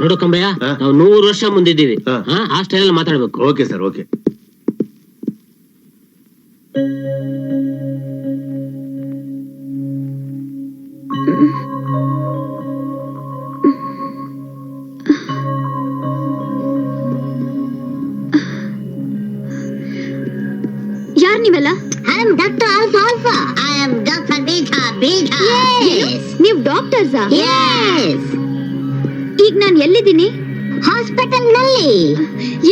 ನೋಡು ಕಂಬಯ್ಯ, ನಾವು 100 ವರ್ಷ ಮುಂದಿದ್ದೀವಿ. ಆ ಸ್ಟೈಲ್ ಮಾತಾಡ್ಬೇಕು. Okay sir, okay. ಯಾರ್ ನೀವೆಲ್ಲ? I am Dr. Alpha. I am Dr. Beta. Yes. ನೀವ್ ಡಾಕ್ಟರ್ಸಾ? Yes. ಈಗ ನಾನ್ ಎಲ್ಲಿದ್ದೀನಿ? ಹಾಸ್ಪಿಟಲ್ ನಲ್ಲಿ.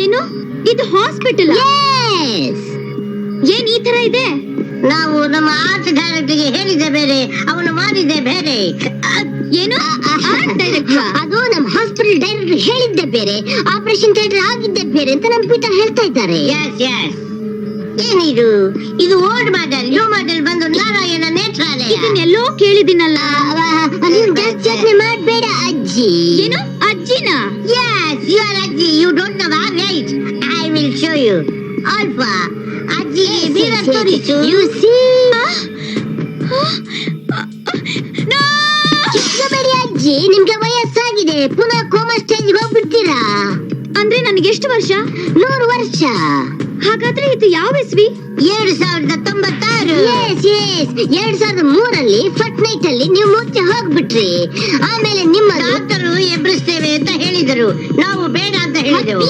ಏನು ಇದು ಹಾಸ್ಪಿಟಲ್? Yes. ಏನ್ ಈ ತರ ಇದೆ? ನಾವು ನಮ್ಮ ಆರ್ಟ್ ಡೈರೆಕ್ಟರ್ಗೆ ಹೇಳಿದೆ ಬೇರೆ, ಅವನು ಮಾಡಿದೆ ಬೇರೆ. ಏನು ಆರ್ಟ್ ಡೈರೆಕ್ಟರ್? ಅದು ನಮ್ಮ ಹಾಸ್ಪಿಟಲ್ ಡೈರೆಕ್ಟರ್ ಹೇಳಿದ್ದೆ ಬೇರೆ, ಆಪರೇಷನ್ ಥಿಯೇಟರ್ ಆಗಿದ್ದೆ ಬೇರೆ ಅಂತ ನಮ್ಮ ಪೀಟರ್ ಹೇಳ್ತಾ ಇದ್ದಾರೆ. ಏನಿದು? ಇದು ಓಲ್ಡ್ ಮಾಡೆಲ್, ನ್ಯೂ ಮಾಡೆಲ್ ಬಂದು ನಾರಾಯಣ ನೇತ್ರಾಲಯ. ಇದನ್ನೆಲ್ಲೋ ಕೇಳಿದಿನಲ್ಲ. ನೀವು ಜಾಸ್ತಿ ಯೋಚನೆ ಮಾಡಬೇಡ ಅಜ್ಜಿ. ಏನು ಅಜ್ಜಿನ? Yes, you are ಅಜ್ಜಿ. You don't know how, right? I will show you. Alpha, ಅಜ್ಜಿ mirror ತೋರಿಸು. You see? ಚಿಕ್ಕಬೇಡಿ ಅಜ್ಜಿ, ನಿಮ್ಗೆ ವಯಸ್ಸಾಗಿದೆ. ಪುನಃ ಕೋಮಾ ಸ್ಟೇಜ್ಗೆ ಹೋಗ್ಬಿಡ್ತೀರಾ. ಅಂದ್ರೆ ನನಗೆ ಎಷ್ಟು ವರ್ಷ? 100 ವರ್ಷ. ಹಾಗಾದ್ರೆ ಇದು ಯಾವ ಇಸ್ವಿ? 2096. Yes, 2003 ಫಟ್ ನೈಟ್ ಅಲ್ಲಿ ನೀವು ಮುಚ್ಚೆ ಹೋಗ್ಬಿಟ್ರಿ. ಆಮೇಲೆ ನಿಮ್ಮ ಡಾಕ್ಟರ್ ಎಬ್ರಿಸ್ತೇವೆ ಅಂತ ಹೇಳಿದರು, ನಾವು ಬೇಡ ಅಂತ ಹೇಳಿದೆವು.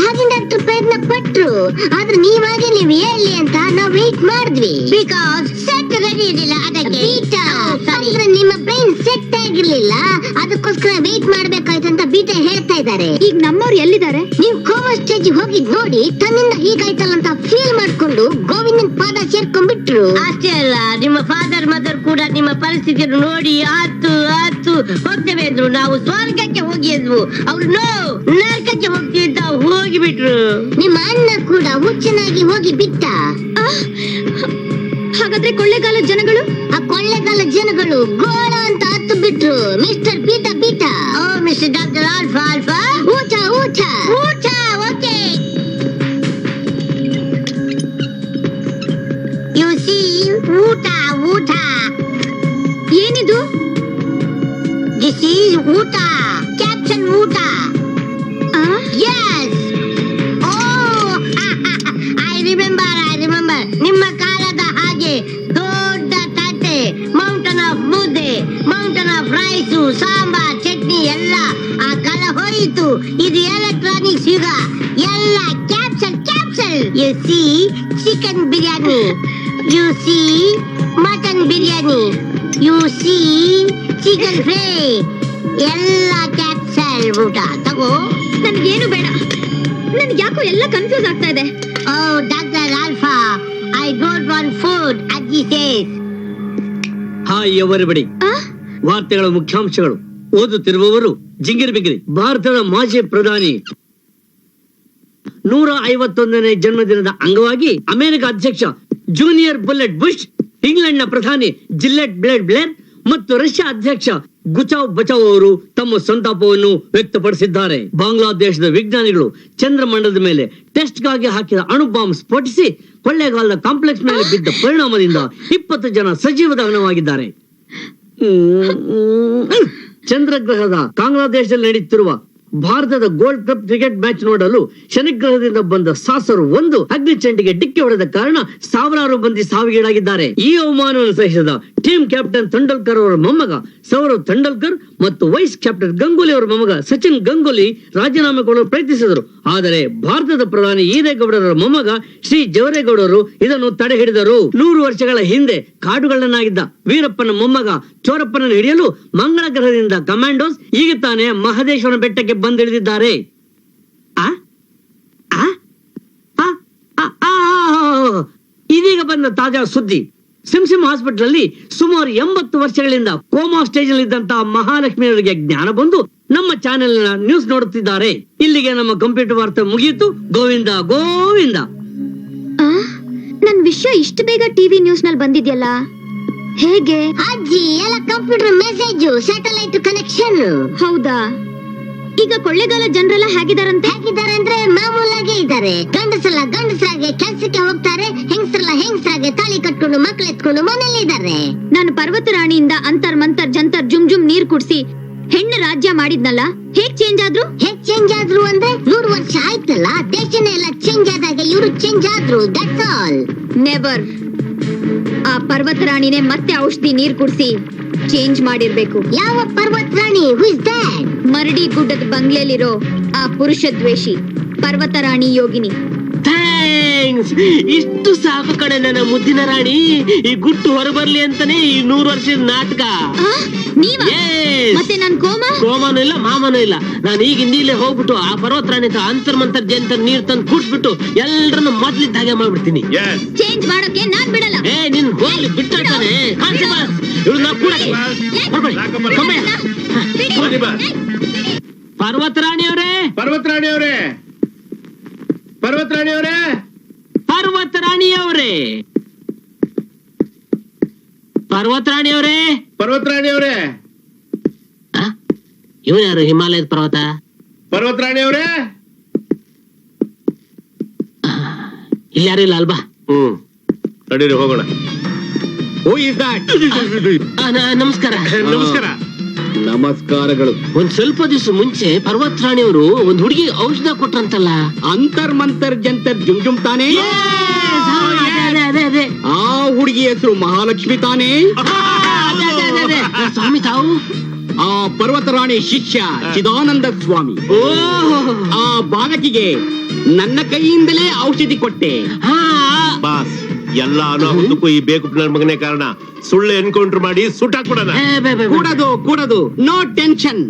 ಹಾಗೆ ಡಾಕ್ಟರ್ ಪ್ರಯತ್ನ ಪಟ್ರು, ಆದ್ರೆ ನೀವಾಗೆ ನೀವು ಹೇಳಿ ಅಂತ ನಾವು ವೇಟ್ ಮಾಡಿದ್ವಿ. ಬಿಕಾಸ್ ಸೆಟ್ ರೆಡಿ ಇರಲಿಲ್ಲ ಅದಕ್ಕೆ. ಅಂದ್ರೆ ನಿಮ್ಮ ಬ್ರೈನ್ ಸೆಟ್ ಆಗಿರ್ಲಿಲ್ಲ, ಅದಕ್ಕೋಸ್ಕರ ವೇಟ್ ಮಾಡ್ಬೇಕಾಯ್ತು ಅಂತ ಬೀಟಾ ಹೇಳ್ತಾ ಇದ್ದಾರೆ. ಈಗ ನಮ್ಮವ್ರು ಎಲ್ಲಿದ್ದಾರೆ? ನೀವು ಕೋಮಾ ಸ್ಟೇಜ್ ಹೋಗಿದ್ ನೋಡಿ ತನ್ನಿಂದ ಹೀಗಾಯ್ತಲ್ಲ ಅಂತ ಫೀಲ್ ಮಾಡ್ಕೊಂಡು ಗೋವಿಂದನ್ ಪಾದ ಸೇರ್ಕೊಂಡ್ಬಿಟ್ರು. ಅಷ್ಟೇ ಅಲ್ಲ, ನಿಮ್ಮ ಫಾದರ್ ಮದರ್ ಕೂಡ ನಿಮ್ಮ ಪರಿಸ್ಥಿತಿಯನ್ನು ನೋಡಿ ಆತು ಹೋಗ್ತೇವೆ ಅಂದ್ರು. ನಾವು ಸ್ವರ್ಗಕ್ಕೆ ಹೋಗಿದ್ವು, ಅವ್ರು ನೋ ನರಕಕ್ಕೆ ಹೋಗ್ತೀವಿ ಅಂತ ಹೋಗಿಬಿಟ್ರು. ನಿಮ್ಮ ಅಣ್ಣ ಕೂಡ ಹುಚ್ಚನಾಗಿ ಹೋಗಿ ಬಿಟ್ಟ. ಹಾಗಾದ್ರೆ ಕೊಳ್ಳೆಗಾಲ ಜನಗಳು? ಆ ಕೊಳ್ಳೆಗಾಲ ಜನಗಳು ಗೋಳ ಅಂತ ಹತ್ತು ಬಿಟ್ರು. Mister Beta. ಓ ಮಿಸ್ಟರ್ ಡಾಕ್ಟರ್ ಆಲ್ಫಾ, ಊಟ ಓಕೆ. ಯು ಸಿ, ಊಟ. ಏನಿದು? ದಿಸ್ ಈಸ್ ಊಟ, ಕ್ಯಾಪ್ಷನ್ ಊಟ. Yes. Oh, I remember. ನಿಮ್ಮ ಕಾಲದ ಹಾಗೆ ದೊಡ್ಡ ತಟ್ಟೆ, ಮೌಂಟನ್ ಆಫ್ ಮುದ್ದೆ, mountain of rice, sambar, chutney ಎಲ್ಲ ಆ ಕಾಲ ಹೋಯಿತು. ಇದು ಎಲೆಕ್ಟ್ರಾನಿಕ್ಸ್ ಯುಗ. ಎಲ್ಲ capsule. U C chicken biryani, U C mutton biryani, U C chicken fry, ಎಲ್ಲ ಕ್ಯಾಪ್ಸಲ್ ಊಟ ತಗೋ. ನನ್ಗೇನು ಬೇಡ, ನನ್ಗೆ ಯಾಕೋ ಎಲ್ಲ ಕನ್ಫ್ಯೂಸ್ ಆಗ್ತಾ ಇದೆ. ಓ doctor Alpha, I don't want food, ಅಜ್ಜಿ says. Hi everybody. ವಾರ್ತೆಗಳ ಮುಖ್ಯಾಂಶಗಳು ಓದುತ್ತಿರುವವರು ಜಿಂಗಿರ್ ಬಿಗಿರಿ. ಭಾರತದ ಮಾಜಿ ಪ್ರಧಾನಿ 151ನೇ ಜನ್ಮದಿನದ ಅಂಗವಾಗಿ ಅಮೆರಿಕ ಅಧ್ಯಕ್ಷ ಜೂನಿಯರ್ ಬುಲೆಟ್ ಬುಷ್, ಇಂಗ್ಲೆಂಡ್ ನ ಪ್ರಧಾನಿ ಜಿಲ್ಲೆಟ್ ಬ್ಲೇರ್ ಮತ್ತು ರಷ್ಯಾ ಅಧ್ಯಕ್ಷ ಗುಚಾವ್ ಬಚಾವ್ ಅವರು ತಮ್ಮ ಸಂತಾಪವನ್ನು ವ್ಯಕ್ತಪಡಿಸಿದ್ದಾರೆ. ಬಾಂಗ್ಲಾದೇಶದ ವಿಜ್ಞಾನಿಗಳು ಚಂದ್ರಮಂಡಲದ ಮೇಲೆ ಟೆಸ್ಟ್ಗಾಗಿ ಹಾಕಿದ ಅಣು ಬಾಂಬ್ ಸ್ಫೋಟಿಸಿ ಕೊಳ್ಳೇಗಾಲದ ಕಾಂಪ್ಲೆಕ್ಸ್ ಮೇಲೆ ಬಿದ್ದ ಪರಿಣಾಮದಿಂದ 20 ಜನ ಸಜೀವ ದಹನವಾಗಿದ್ದಾರೆ. ಚಂದ್ರಗ್ರಹದ ಬಾಂಗ್ಲಾದೇಶದಲ್ಲಿ ನಡೆಯುತ್ತಿರುವ ಭಾರತದ ಗೋಲ್ಡ್ ಕಪ್ ಕ್ರಿಕೆಟ್ ಮ್ಯಾಚ್ ನೋಡಲು ಶನಿಗ್ರಹದಿಂದ ಬಂದ ಸಾಸರು ಒಂದು ಅಗ್ನಿ ಚೆಂಡಿಗೆ ಡಿಕ್ಕಿ ಹೊಡೆದ ಕಾರಣ ಸಾವಿರಾರು ಮಂದಿ ಸಾವಿಗೀಡಾಗಿದ್ದಾರೆ. ಈ ಅವಮಾನವನ್ನು ಸಹಿಸಿದ ಟೀಮ್ ಕ್ಯಾಪ್ಟನ್ ತೆಂಡೂಲ್ಕರ್ ಅವರ ಮೊಮ್ಮಗ ಸೌರವ್ ತೆಂಡೂಲ್ಕರ್ ಮತ್ತು ವೈಸ್ ಕ್ಯಾಪ್ಟನ್ ಗಂಗೂಲಿ ಅವರ ಮೊಮ್ಮಗ ಸಚಿನ್ ಗಂಗೂಲಿ ರಾಜೀನಾಮೆ ಕೊಡಲು ಪ್ರಯತ್ನಿಸಿದರು. ಆದರೆ ಭಾರತದ ಪ್ರಧಾನಿ ಈದೇಗೌಡರ ಮೊಮ್ಮಗ ಶ್ರೀ ಜವರೇಗೌಡರು ಇದನ್ನು ತಡೆ ಹಿಡಿದರು. 100 ವರ್ಷಗಳ ಹಿಂದೆ ಕಾಡುಗಳನ್ನಾಗಿದ್ದ ವೀರಪ್ಪನ ಮೊಮ್ಮಗ ಚೋರಪ್ಪನನ್ನು ಹಿಡಿಯಲು ಮಂಗಳ ಗ್ರಹದಿಂದ ಕಮಾಂಡೋಸ್ ಈಗ ತಾನೇ ಮಹದೇಶ್ವರ ಬೆಟ್ಟಕ್ಕೆ ಬಂದಿಳಿದಿದ್ದಾರೆ. ಇದೀಗ ಬಂದ ತಾಜಾ ಸುದ್ದಿ. ಸಿಮ್ಸಿಮ್ ಹಾಸ್ಪಿಟಲ್ ಅಲ್ಲಿ ಸುಮಾರು 80 ವರ್ಷಗಳಿಂದ ಕೋಮಾ ಸ್ಟೇಜ್ ಅಲ್ಲಿ ಇದ್ದಂತಹ ಮಹಾಲಕ್ಷ್ಮಿ ಅವರಿಗೆ ಜ್ಞಾನ ಬಂದು ನಮ್ಮ ಚಾನೆಲ್ ನ ನ್ಯೂಸ್ ನೋಡುತ್ತಿದ್ದಾರೆ. ಇಲ್ಲಿಗೆ ನಮ್ಮ ಕಂಪ್ಯೂಟರ್ ವಾರ್ತೆ ಮುಗಿಯಿತು. ಗೋವಿಂದ. ನನ್ ವಿಷಯ ಇಷ್ಟು ಬೇಗ ಟಿವಿ ನ್ಯೂಸ್ ನಲ್ಲಿ ಬಂದಿದ್ಯಲ್ಲ, ಹೇಗೆ? ಅಜ್ಜಿ, ಎಲ್ಲ ಕಂಪ್ಯೂಟರ್ ಮೆಸೇಜ್, ಸ್ಯಾಟಲೈಟ್ ಕನೆಕ್ಷನ್. ಹೌದಾ? ಈಗ ಕೊಳ್ಳೇಗಾಲ ಜನರೆಲ್ಲ ಹೇಗಿದಾರಂತೆ? ಅಂದ್ರೆ ಮಾಮೂಲಾಗೆ ಇದ್ದಾರೆ. ಗಂಡಸರಾಗೆ ಕೆಲ್ಸಕ್ಕೆ ಹೋಗ್ತಾರೆ, ಹೆಂಗಸರಾಗೆ ತಾಳಿ ಕಟ್ಕೊಂಡು ಮಕ್ಳು ಎತ್ಕೊಂಡು ಮನೇಲಿ ಇದ್ದಾರೆ. ನಾನು ಪರ್ವತ ರಾಣಿಯಿಂದ ಅಂತರ್ ಮಂತರ್ ಜಂತರ್ ಜುಮ್ ನೀರ್ ಕುಡ್ಸಿ ಹೆಣ್ಣು ರಾಜ್ಯ ಮಾಡಿದ್ನಲ್ಲ, ಹೇಗ್ ಚೇಂಜ್ ಆದ್ರು ಅಂದ್ರೆ 100 ವರ್ಷ ಆಯ್ತಲ್ಲ, ದೇಶನೇ ಎಲ್ಲ ಚೇಂಜ್ ಆದಾಗ ಇವರು ಚೇಂಜ್ ಆದ್ರು, ದಟ್ಸ್ ಆಲ್. ನೆವರ್. ಆ ಪರ್ವತ ರಾಣಿನೇ ಮತ್ತೆ ಔಷಧಿ ನೀರ್ ಕುಡ್ಸಿ ಚೇಂಜ್ ಮಾಡಿರ್ಬೇಕು. ಯಾವ ಪರ್ವತ ರಾಣಿ? Who is that? ಮರಡಿ ಗುಡ್ಡದ ಬಂಗ್ಲೆಲಿರೋ ಆ ಪುರುಷ ದ್ವೇಷಿ ಪರ್ವತ ರಾಣಿ ಯೋಗಿನಿ. ಥ್ಯಾಂಕ್ಸ್. ಇಷ್ಟು ಸಾಕು ಕಡೆ ನನ್ನ ಮುದ್ದಿನ ರಾಣಿ. ಈ ಗುಟ್ಟು ಹೊರಬರ್ಲಿ ಅಂತಾನೆ ಈ 100 ವರ್ಷದ ನಾಟಕ. ನೀವಾ? ಮತ್ತೆ ನನ್ ಕೋಮನೂ ಇಲ್ಲ, ಮಾಮನೂ ಇಲ್ಲ. ನಾನು ಈಗ ಹಿಂದಿಲ್ಲೇ ಹೋಗ್ಬಿಟ್ಟು ಆ ಪರ್ವತ ರಾಣಿ ಅಂತರ್ ಮಂತರ್ ಜಂತರ್ ನೀರ್ ತಂದು ಕುಡ್ಸ್ಬಿಟ್ಟು ಎಲ್ರನ್ನು ಮೊದ್ಲಿದ್ದ ಹಾಗೆ ಮಾಡ್ಬಿಡ್ತೀನಿ. ಚೇಂಜ್ ಮಾಡೋಕೆ ನಾನ್ ಬಿಡಲ್ಲ. ನಿನ್ ಹೋಗ್ಲಿ ಬಿಟ್ಟಾಡ್ತಾನೆ. ಪರ್ವತ ರಾಣಿ ಅವರೇ, ಪರ್ವತ ರಾಣಿ ಅವರೇ, ಪರ್ವತ ರಾಣಿ ಅವರೇ, ಪರ್ವತ ರಾಣಿ ಅವರೇ, ಪರ್ವತ ರಾಣಿ ಅವರೇ, ಪರ್ವತ ರಾಣಿ ಅವರೇ, ಇವನು ಯಾರು? ಹಿಮಾಲಯದ ಪರ್ವತ. ಪರ್ವತ ರಾಣಿ ಅವರೇ, ಇಲ್ಲಿ ಯಾರು ಇಲ್ಲ ಅಲ್ವಾ? ನಡೀರಿ ಹೋಗೋಣ. Who is that? ನಮಸ್ಕಾರ. ನಮಸ್ಕಾರ. ನಮಸ್ಕಾರಗಳು. ಒಂದ್ ಸ್ವಲ್ಪ ದಿವಸ ಮುಂಚೆ ಪರ್ವತ ರಾಣಿಯವರು ಒಂದ್ ಹುಡುಗಿ ಔಷಧ ಕೊಟ್ರಂತಲ್ಲ. ಅಂತರ್ ಮಂತರ್ ಜಂತರ್ ಜುಮ್ ಜುಮ್ ತಾನೇ? ಅದೇ ಆ ಹುಡುಗಿ ಹೆಸರು ಮಹಾಲಕ್ಷ್ಮಿ ತಾನೇ? ಸ್ವಾಮಿ ತಾವು? ಆ ಪರ್ವತ ರಾಣಿ ಶಿಷ್ಯ ಚಿದಾನಂದ ಸ್ವಾಮಿ. ಆ ಬಾಲಕಿಗೆ ನನ್ನ ಕೈಯಿಂದಲೇ ಔಷಧಿ ಕೊಟ್ಟೆ. ಬಾಸ್, ಎಲ್ಲ ಅನಾಹುತಕ್ಕೂ ಈ ಬೇಕು ನನ್ನ ಮಗನೇ ಕಾರಣ. ಸುಳ್ಳು ಎನ್ಕೌಂಟರ್ ಮಾಡಿ ಸುಟ್ಟಾಕ್ಬಿಡೋಣ. ಕೂಡದು ನೋ ಟೆನ್ಷನ್.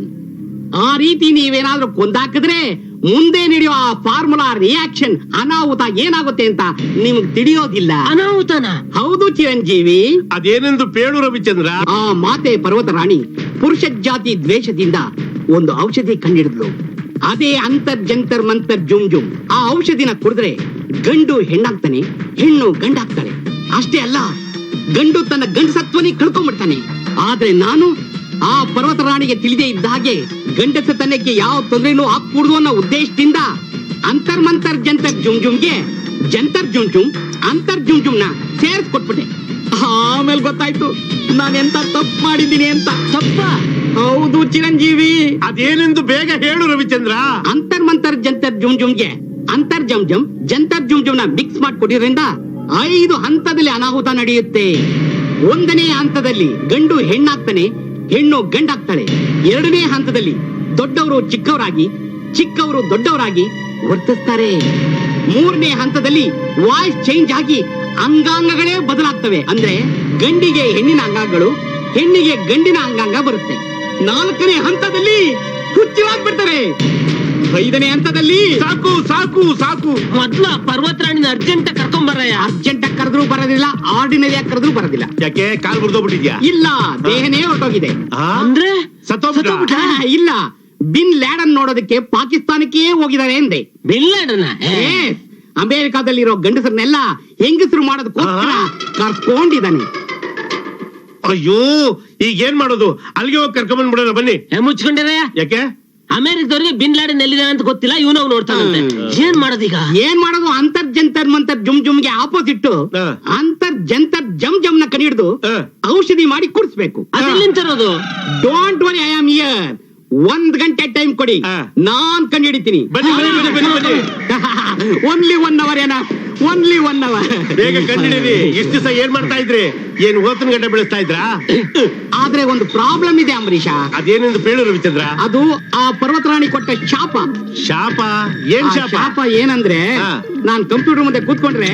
ಆ ರೀತಿ ನೀವೇನಾದ್ರೂ ಕೊಂದಾಕಿದ್ರೆ ಮುಂದೆ ನಡೆಯೋ ಆ ಫಾರ್ಮುಲಾ ರಿಯಾಕ್ಷನ್ ಅನಾಹುತ ಏನಾಗುತ್ತೆ ಅಂತ ನಿಮ್ಗೆ ತಿಳಿಯೋದಿಲ್ಲ. ಅನಾಹುತನ? ಹೌದು ಚಿರಂಜೀವಿ. ಅದೇನೆಂದು ಪೇಳು ರವಿಚಂದ್ರ. ಆ ಮಾತೆ ಪರ್ವತ ರಾಣಿ ಪುರುಷ ಜಾತಿ ದ್ವೇಷದಿಂದ ಒಂದು ಔಷಧಿ ಕಂಡಿಡಿದ್ಲು. ಅದೇ ಅಂತರ್ ಜಂತರ್ ಮಂತರ್ ಜುಮ್ ಜುಮ್. ಆ ಔಷಧಿನ ಕುಡಿದ್ರೆ ಗಂಡು ಹೆಣ್ಣಾಗ್ತಾನೆ, ಹೆಣ್ಣು ಗಂಡಾಗ್ತಾಳೆ. ಅಷ್ಟೇ ಅಲ್ಲ, ಗಂಡು ತನ್ನ ಗಂಡಸತ್ವನೇ ಕಳ್ಕೊಂಡ್ಬಿಡ್ತಾನೆ. ಆದ್ರೆ ನಾನು ಆ ಪರ್ವತ ರಾಣಿಗೆ ತಿಳಿದೇ ಇದ್ದ ಹಾಗೆ ಗಂಡಸತನಕ್ಕೆ ಯಾವ ತೊಂದರೆನೂ ಆಗ್ಕೂಡ್ದು ಅನ್ನೋ ಉದ್ದೇಶದಿಂದ ಅಂತರ್ ಮಂತರ್ ಜಂತರ್ ಜುಮ್ ಜುಮ್ಗೆ ಜಂತರ್ ಜುಮ್ ಜುಮ್ ಅಂತರ್ ಜುಮ್ ಜುಮ್ನ ಸೇರಿಸ್ಕೊಟ್ಬಿಟ್ಟೆ. ಆಮೇಲೆ ಗೊತ್ತಾಯ್ತು ನಾನೆಂತ ತಪ್ಪು ಮಾಡಿದ್ದೀನಿ ಅಂತ. ತಪ್ಪ? ಹೌದು ಚಿರಂಜೀವಿ. ಅದೇನೆಂದು ಬೇಗ ಹೇಳು ರವಿಚಂದ್ರ. ಅಂತರ್ ಮಂತರ್ ಜಂತರ್ ಜುಮ್ ಜುಮ್ಗೆ ಅಂತರ್ ಜಮ್ ಜಮ್ ಜಂತರ್ ಜುಮ್ ಜುಮ್ನ ಮಿಕ್ಸ್ ಮಾಡಿಕೊಟ್ಟಿದ್ರಿಂದ 5 ಹಂತದಲ್ಲಿ ಅನಾಹುತ ನಡೆಯುತ್ತೆ. 1ನೇ ಹಂತದಲ್ಲಿ ಗಂಡು ಹೆಣ್ಣಾಗ್ತಾನೆ, ಹೆಣ್ಣು ಗಂಡಾಗ್ತಾಳೆ. 2ನೇ ಹಂತದಲ್ಲಿ ದೊಡ್ಡವರು ಚಿಕ್ಕವರಾಗಿ, ಚಿಕ್ಕವರು ದೊಡ್ಡವರಾಗಿ ವರ್ತಿಸ್ತಾರೆ. 3ನೇ ಹಂತದಲ್ಲಿ ವಾಯ್ಸ್ ಚೇಂಜ್ ಆಗಿ ಅಂಗಾಂಗಗಳೇ ಬದಲಾಗ್ತವೆ. ಅಂದ್ರೆ ಗಂಡಿಗೆ ಹೆಣ್ಣಿನ ಅಂಗಾಂಗಗಳು, ಹೆಣ್ಣಿಗೆ ಗಂಡಿನ ಅಂಗಾಂಗ ಬರುತ್ತೆ. 4ನೇ ಹಂತದಲ್ಲಿ ಹುಚ್ಚಾಗ್ಬಿಡ್ತಾರೆ. 5ನೇ ಹಂತದಲ್ಲಿ ಸಾಕು ಸಾಕು ಸಾಕು. ಮೊದ್ಲು ಪರ್ವತ ರಾಣಿನ ಅರ್ಜೆಂಟ್ ಕರ್ಕೊಂಬರಯ್ಯ. ಅರ್ಜೆಂಟ್ ಕರೆದ್ರು ಬರೋದಿಲ್ಲ, ಆರ್ಡಿನರಿ ಕರೆದ್ರು ಬರೋದಿಲ್ಲ. ಯಾಕೆ ಕಾಲ್ ಮುರಿದೋಗ್ಬಿಟ್ಟಿದ್ಯಾ? ಇಲ್ಲ, ದೇಹನೇ ಹೊರಟೋಗಿದೆ. ಅಂದ್ರೆ ಸತ್ತೋಗ್ಬಿಟ್ಟ? ಇಲ್ಲ, ಬಿನ್ ಲ್ಯಾಡನ್ ನೋಡೋದಕ್ಕೆ ಪಾಕಿಸ್ತಾನಕ್ಕೆ ಹೋಗಿದ್ದಾರೆ ಎಂದೆ. Bin Laden? ಅಮೆರಿಕಾದಲ್ಲಿರೋ ಗಂಡಸರನ್ನೆಲ್ಲ ಹೆಂಗಸರು ಮಾಡೋದಕ್ಕೋಸ್ಕರ ಕರ್ಕೊಂಡಿದ್ದಾನೆ. ಅಯ್ಯೋ, ಈಗ ಏನ್ ಮಾಡೋದು? ಅಲ್ಲಿಗೆ ಹೋಗಿ ಕರ್ಕೊಂಡ್ ಬಿಡೋಣ ಬನ್ನಿ. ಮುಚ್ಕೊಂಡಿರಯ್ಯ. ಯಾಕೆ? ಅಮೆರಿಕದವ್ರಿಗೆ ಬಿನ್ ಲಾಡನ್ ಎಲ್ಲಿದ್ದಾನೆ ಅಂತ ಗೊತ್ತಿಲ್ಲ, ಇವನು ನೋಡ್ತಾನಂತೆ. ಏನ್ ಮಾಡೋದೀಗ? ಏನ್ ಮಾಡೋದು? ಅಂತರ್ ಜಂತರ್ ಮಂತರ್ ಜುಮ್ ಜುಮ್ಗೆ ಆಪೋಸಿಟ್ ಅಂತರ್ ಜಂತರ್ ಜಮ್ ಜಮ್ ನ ಕಡಿಹಿಡ್ದು ಔಷಧಿ ಮಾಡಿ ಕುಡಿಸ್ಬೇಕು. ಅದೆಲ್ಲಿಂದ ತರೋದು? Don't worry, I am here. 1 ಗಂಟೆ ಟೈಮ್ ಕೊಡಿ, ನಾನ್ ಕಂಡಿಡಿತೀನಿ. Only 1 hour. ಏನ ಓನ್ಲಿ 1 ಅವರ್? ಬೇಗ ಕಂಡಿಡೀರಿ. ಇಷ್ಟು ದಿವಸ ಏನ್ ಮಾಡ್ತಾ ಇದ್ರಿ? ಏನ್ ಹೋತನ ಗಂಟೆ ಬೆಳೆಸ್ತಾ ಇದ್ರಾ? ಆದ್ರೆ ಒಂದು ಪ್ರಾಬ್ಲಮ್ ಇದೆ ಅಂಬರೀಷ. ಅದೇನೆಂದು ಪೇಳು ರವಿಚಂದ್ರ? ಅದು ಆ ಪರ್ವತ ರಾಣಿ ಕೊಟ್ಟ ಶಾಪ. ಶಾಪ? ಏನ್ ಶಾಪ? ಶಾಪ ಏನಂದ್ರೆ, ನಾನ್ ಕಂಪ್ಯೂಟರ್ ಮುಂದೆ ಕೂತ್ಕೊಂಡ್ರೆ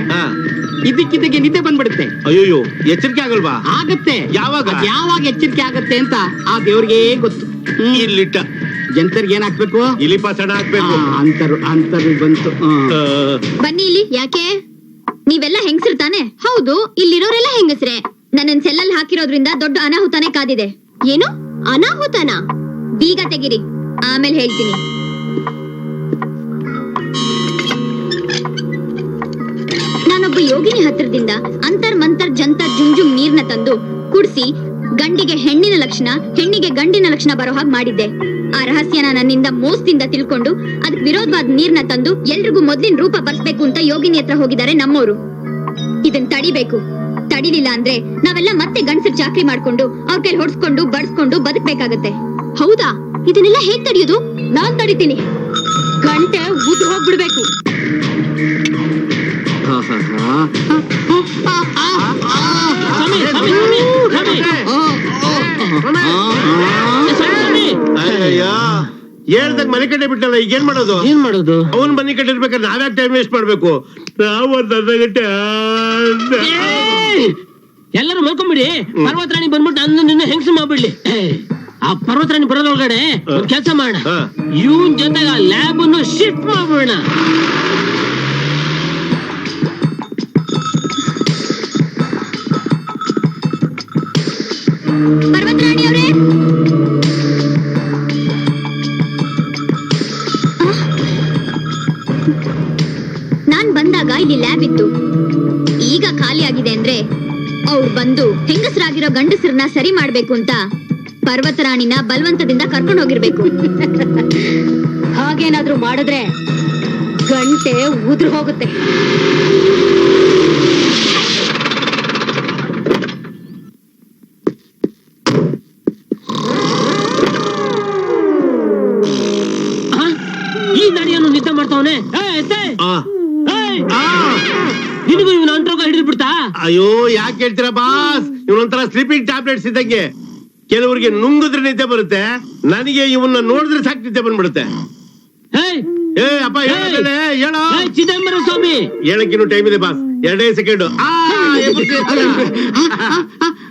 ಇದಕ್ಕಿದ್ದಕ್ಕೆ ನಿದ್ದೆ ಬಂದ್ಬಿಡುತ್ತೆ. ಅಯ್ಯೋ, ಎಚ್ಚರಿಕೆ ಆಗಲ್ವಾ? ಆಗತ್ತೆ. ಯಾವಾಗ ಎಚ್ಚರಿಕೆ ಆಗತ್ತೆ ಅಂತ ಆ ದೇವ್ರಿಗೆ ಗೊತ್ತು. ಇಲ್ಲಿಟ್ಟ ಜಂತರ್ಗೆ ಏನ್ ಹಾಕ್ಬೇಕು? ಇಲಿಪಾಸಣ ಹಾಕ್ಬೇಕು. ಅಂತರ್ ಬಂತು. ಬನ್ನಿ ಇಲ್ಲಿ. ಯಾಕೆ? ನೀವೆಲ್ಲ ಹೆಂಗಸ್ರು ತಾನೆ? ಹೌದು, ಇಲ್ಲಿರೋರೆಲ್ಲ ಹೆಂಗಸ್ರೆ. ನನ್ನನ್ ಸೆಲ್ಲಲ್ಲಿ ಹಾಕಿರೋದ್ರಿಂದ ದೊಡ್ಡ ಅನಾಹುತನೇ ಕಾದಿದೆ. ಏನು ಅನಾಹುತನ? ಬೀಗ ತೆಗಿರಿ, ಆಮೇಲೆ ಹೇಳ್ತೀನಿ. ನಾನೊಬ್ಬ ಯೋಗಿನಿ ಹತ್ರದಿಂದ ಅಂತರ್ ಮಂತರ್ ಜಂತರ್ ಜುಮ್ ಜುಮ್ ನೀರ್ನ ತಂದು ಕುಡಿಸಿ ಗಂಡಿಗೆ ಹೆಣ್ಣಿನ ಲಕ್ಷಣ, ಹೆಣ್ಣಿಗೆ ಗಂಡಿನ ಲಕ್ಷಣ ಬರೋ ಹಾಗೆ ಮಾಡಿದ್ದೆ. ಆ ರಹಸ್ಯನ ನನ್ನಿಂದ ಮೋಸದಿಂದ ತಿಳ್ಕೊಂಡು ಅದಕ್ಕೆ ವಿರೋಧವಾದ ನೀರ್ನ ತಂದು ಎಲ್ರಿಗೂ ಮೊದ್ಲಿನ ರೂಪ ಬರ್ಸ್ಬೇಕು ಅಂತ ಯೋಗಿನಿ ಹತ್ರ ಹೋಗಿದ್ದಾರೆ ನಮ್ಮೋರು. ಇದನ್ ತಡಿಬೇಕು. ತಡಿಲಿಲ್ಲ ಅಂದ್ರೆ ನಾವೆಲ್ಲ ಮತ್ತೆ ಗಂಡಸರು ಚಾಕ್ರಿ ಮಾಡ್ಕೊಂಡು ಅವ್ರ ಕೈಲಿ ಹೊಡ್ಸ್ಕೊಂಡು ಬಡ್ಸ್ಕೊಂಡು ಬದುಕ್ಬೇಕಾಗತ್ತೆ. ಹೌದಾ? ಇದನ್ನೆಲ್ಲ ಹೇಗ್ ತಡೆಯೋದು? ನಾನ್ ತಡಿತೀನಿ. ಗಂಟೆ ಉದ್ದು ಹೋಗ್ಬಿಡ್ಬೇಕು. ಹೇಳ್ದಾಗ ಮನೆ ಕಟ್ಟೆ ಬಿಟ್ಟಲ್ಲ, ಈಗ ಏನ್ ಮಾಡೋದು? ಏನ್ ಮಾಡೋದು? ಅವನ್ ಮನೆ ಕಟ್ಟಿರ್ಬೇಕಾದ್ರೆ ನಾವ್ಯಾಕೆ ಟೈಮ್ ವೇಸ್ಟ್ ಮಾಡ್ಬೇಕು? ನಾವು ಒಂದ್ ಅರ್ಧ ಗಂಟೆ ಎಲ್ಲರೂ ಮಲ್ಕೊಂಬಿಡಿ. ಪರ್ವತರಾಣಿ ಬಂದ್ಬಿಟ್ಟು ಅಂದು ನಿನ್ನ ಹೆಂಗಸ ಮಾಡ್ಬಿಡ್ಲಿ. ಆ ಪರ್ವತರಾಣಿ ಬರೋದೊಳಗಡೆ ಒಂದ್ ಕೆಲ್ಸ ಮಾಡೋಣ, ಇವನ್ ಜೊತೆಗೆ ಲ್ಯಾಬ್ ಅನ್ನು ಶಿಫ್ಟ್ ಮಾಡ್ಬಿಡೋಣ. ಪರ್ವತರಾಣಿ ಅವರೇ, ನಾನ್ ಬಂದಾಗ ಇಲ್ಲಿ ಲ್ಯಾಬ್ ಇತ್ತು, ಈಗ ಖಾಲಿ ಆಗಿದೆ. ಅಂದ್ರೆ ಅವ್ರು ಬಂದು ಹೆಂಗಸರಾಗಿರೋ ಗಂಡಸರನ್ನ ಸರಿ ಮಾಡ್ಬೇಕು ಅಂತ ಪರ್ವತರಾಣಿನ ಬಲವಂತದಿಂದ ಕರ್ಕೊಂಡು ಹೋಗಿರ್ಬೇಕು. ಹಾಗೇನಾದ್ರೂ ಮಾಡಿದ್ರೆ ಗಂಟೆ ಉದುರು ಹೋಗುತ್ತೆ. ಈ ನಡಿಯನ್ನು ನಿದ್ದೆ ಮಾಡ್ತಾವನೆ. ನಿನಗೂ ಇವನು ಅಂಟ್ರೋಗ ಹಿಡಿದ್ಬಿಡ್ತಾ? ಅಯ್ಯೋ ಯಾಕೆ ಹೇಳ್ತೀರಾ ಬಾಸ್? ಇವನೊಂಥರ ಸ್ಲೀಪಿಂಗ್ ಟ್ಯಾಬ್ಲೆಟ್ಸ್ ಇದ್ದಂಗೆ. ಕೆಲವರಿಗೆ ನುಂಗಿದ್ರೆ ನಿದ್ದೆ ಬರುತ್ತೆ, ನನಗೆ ಇವನ್ನ ನೋಡಿದ್ರೆ ಸಾಕು ನಿದ್ದೆ ಬಂದ್ಬಿಡುತ್ತೆ. ಏ ಅಪ್ಪ ಹೇಳೋ. ಚಿದಂಬರ ಸ್ವಾಮಿ, ಹೇಳಕ್ಕಿನ್ನು ಟೈಮ್ ಇದೆ ಬಾಸ್, 2 ಸೆಕೆಂಡ್.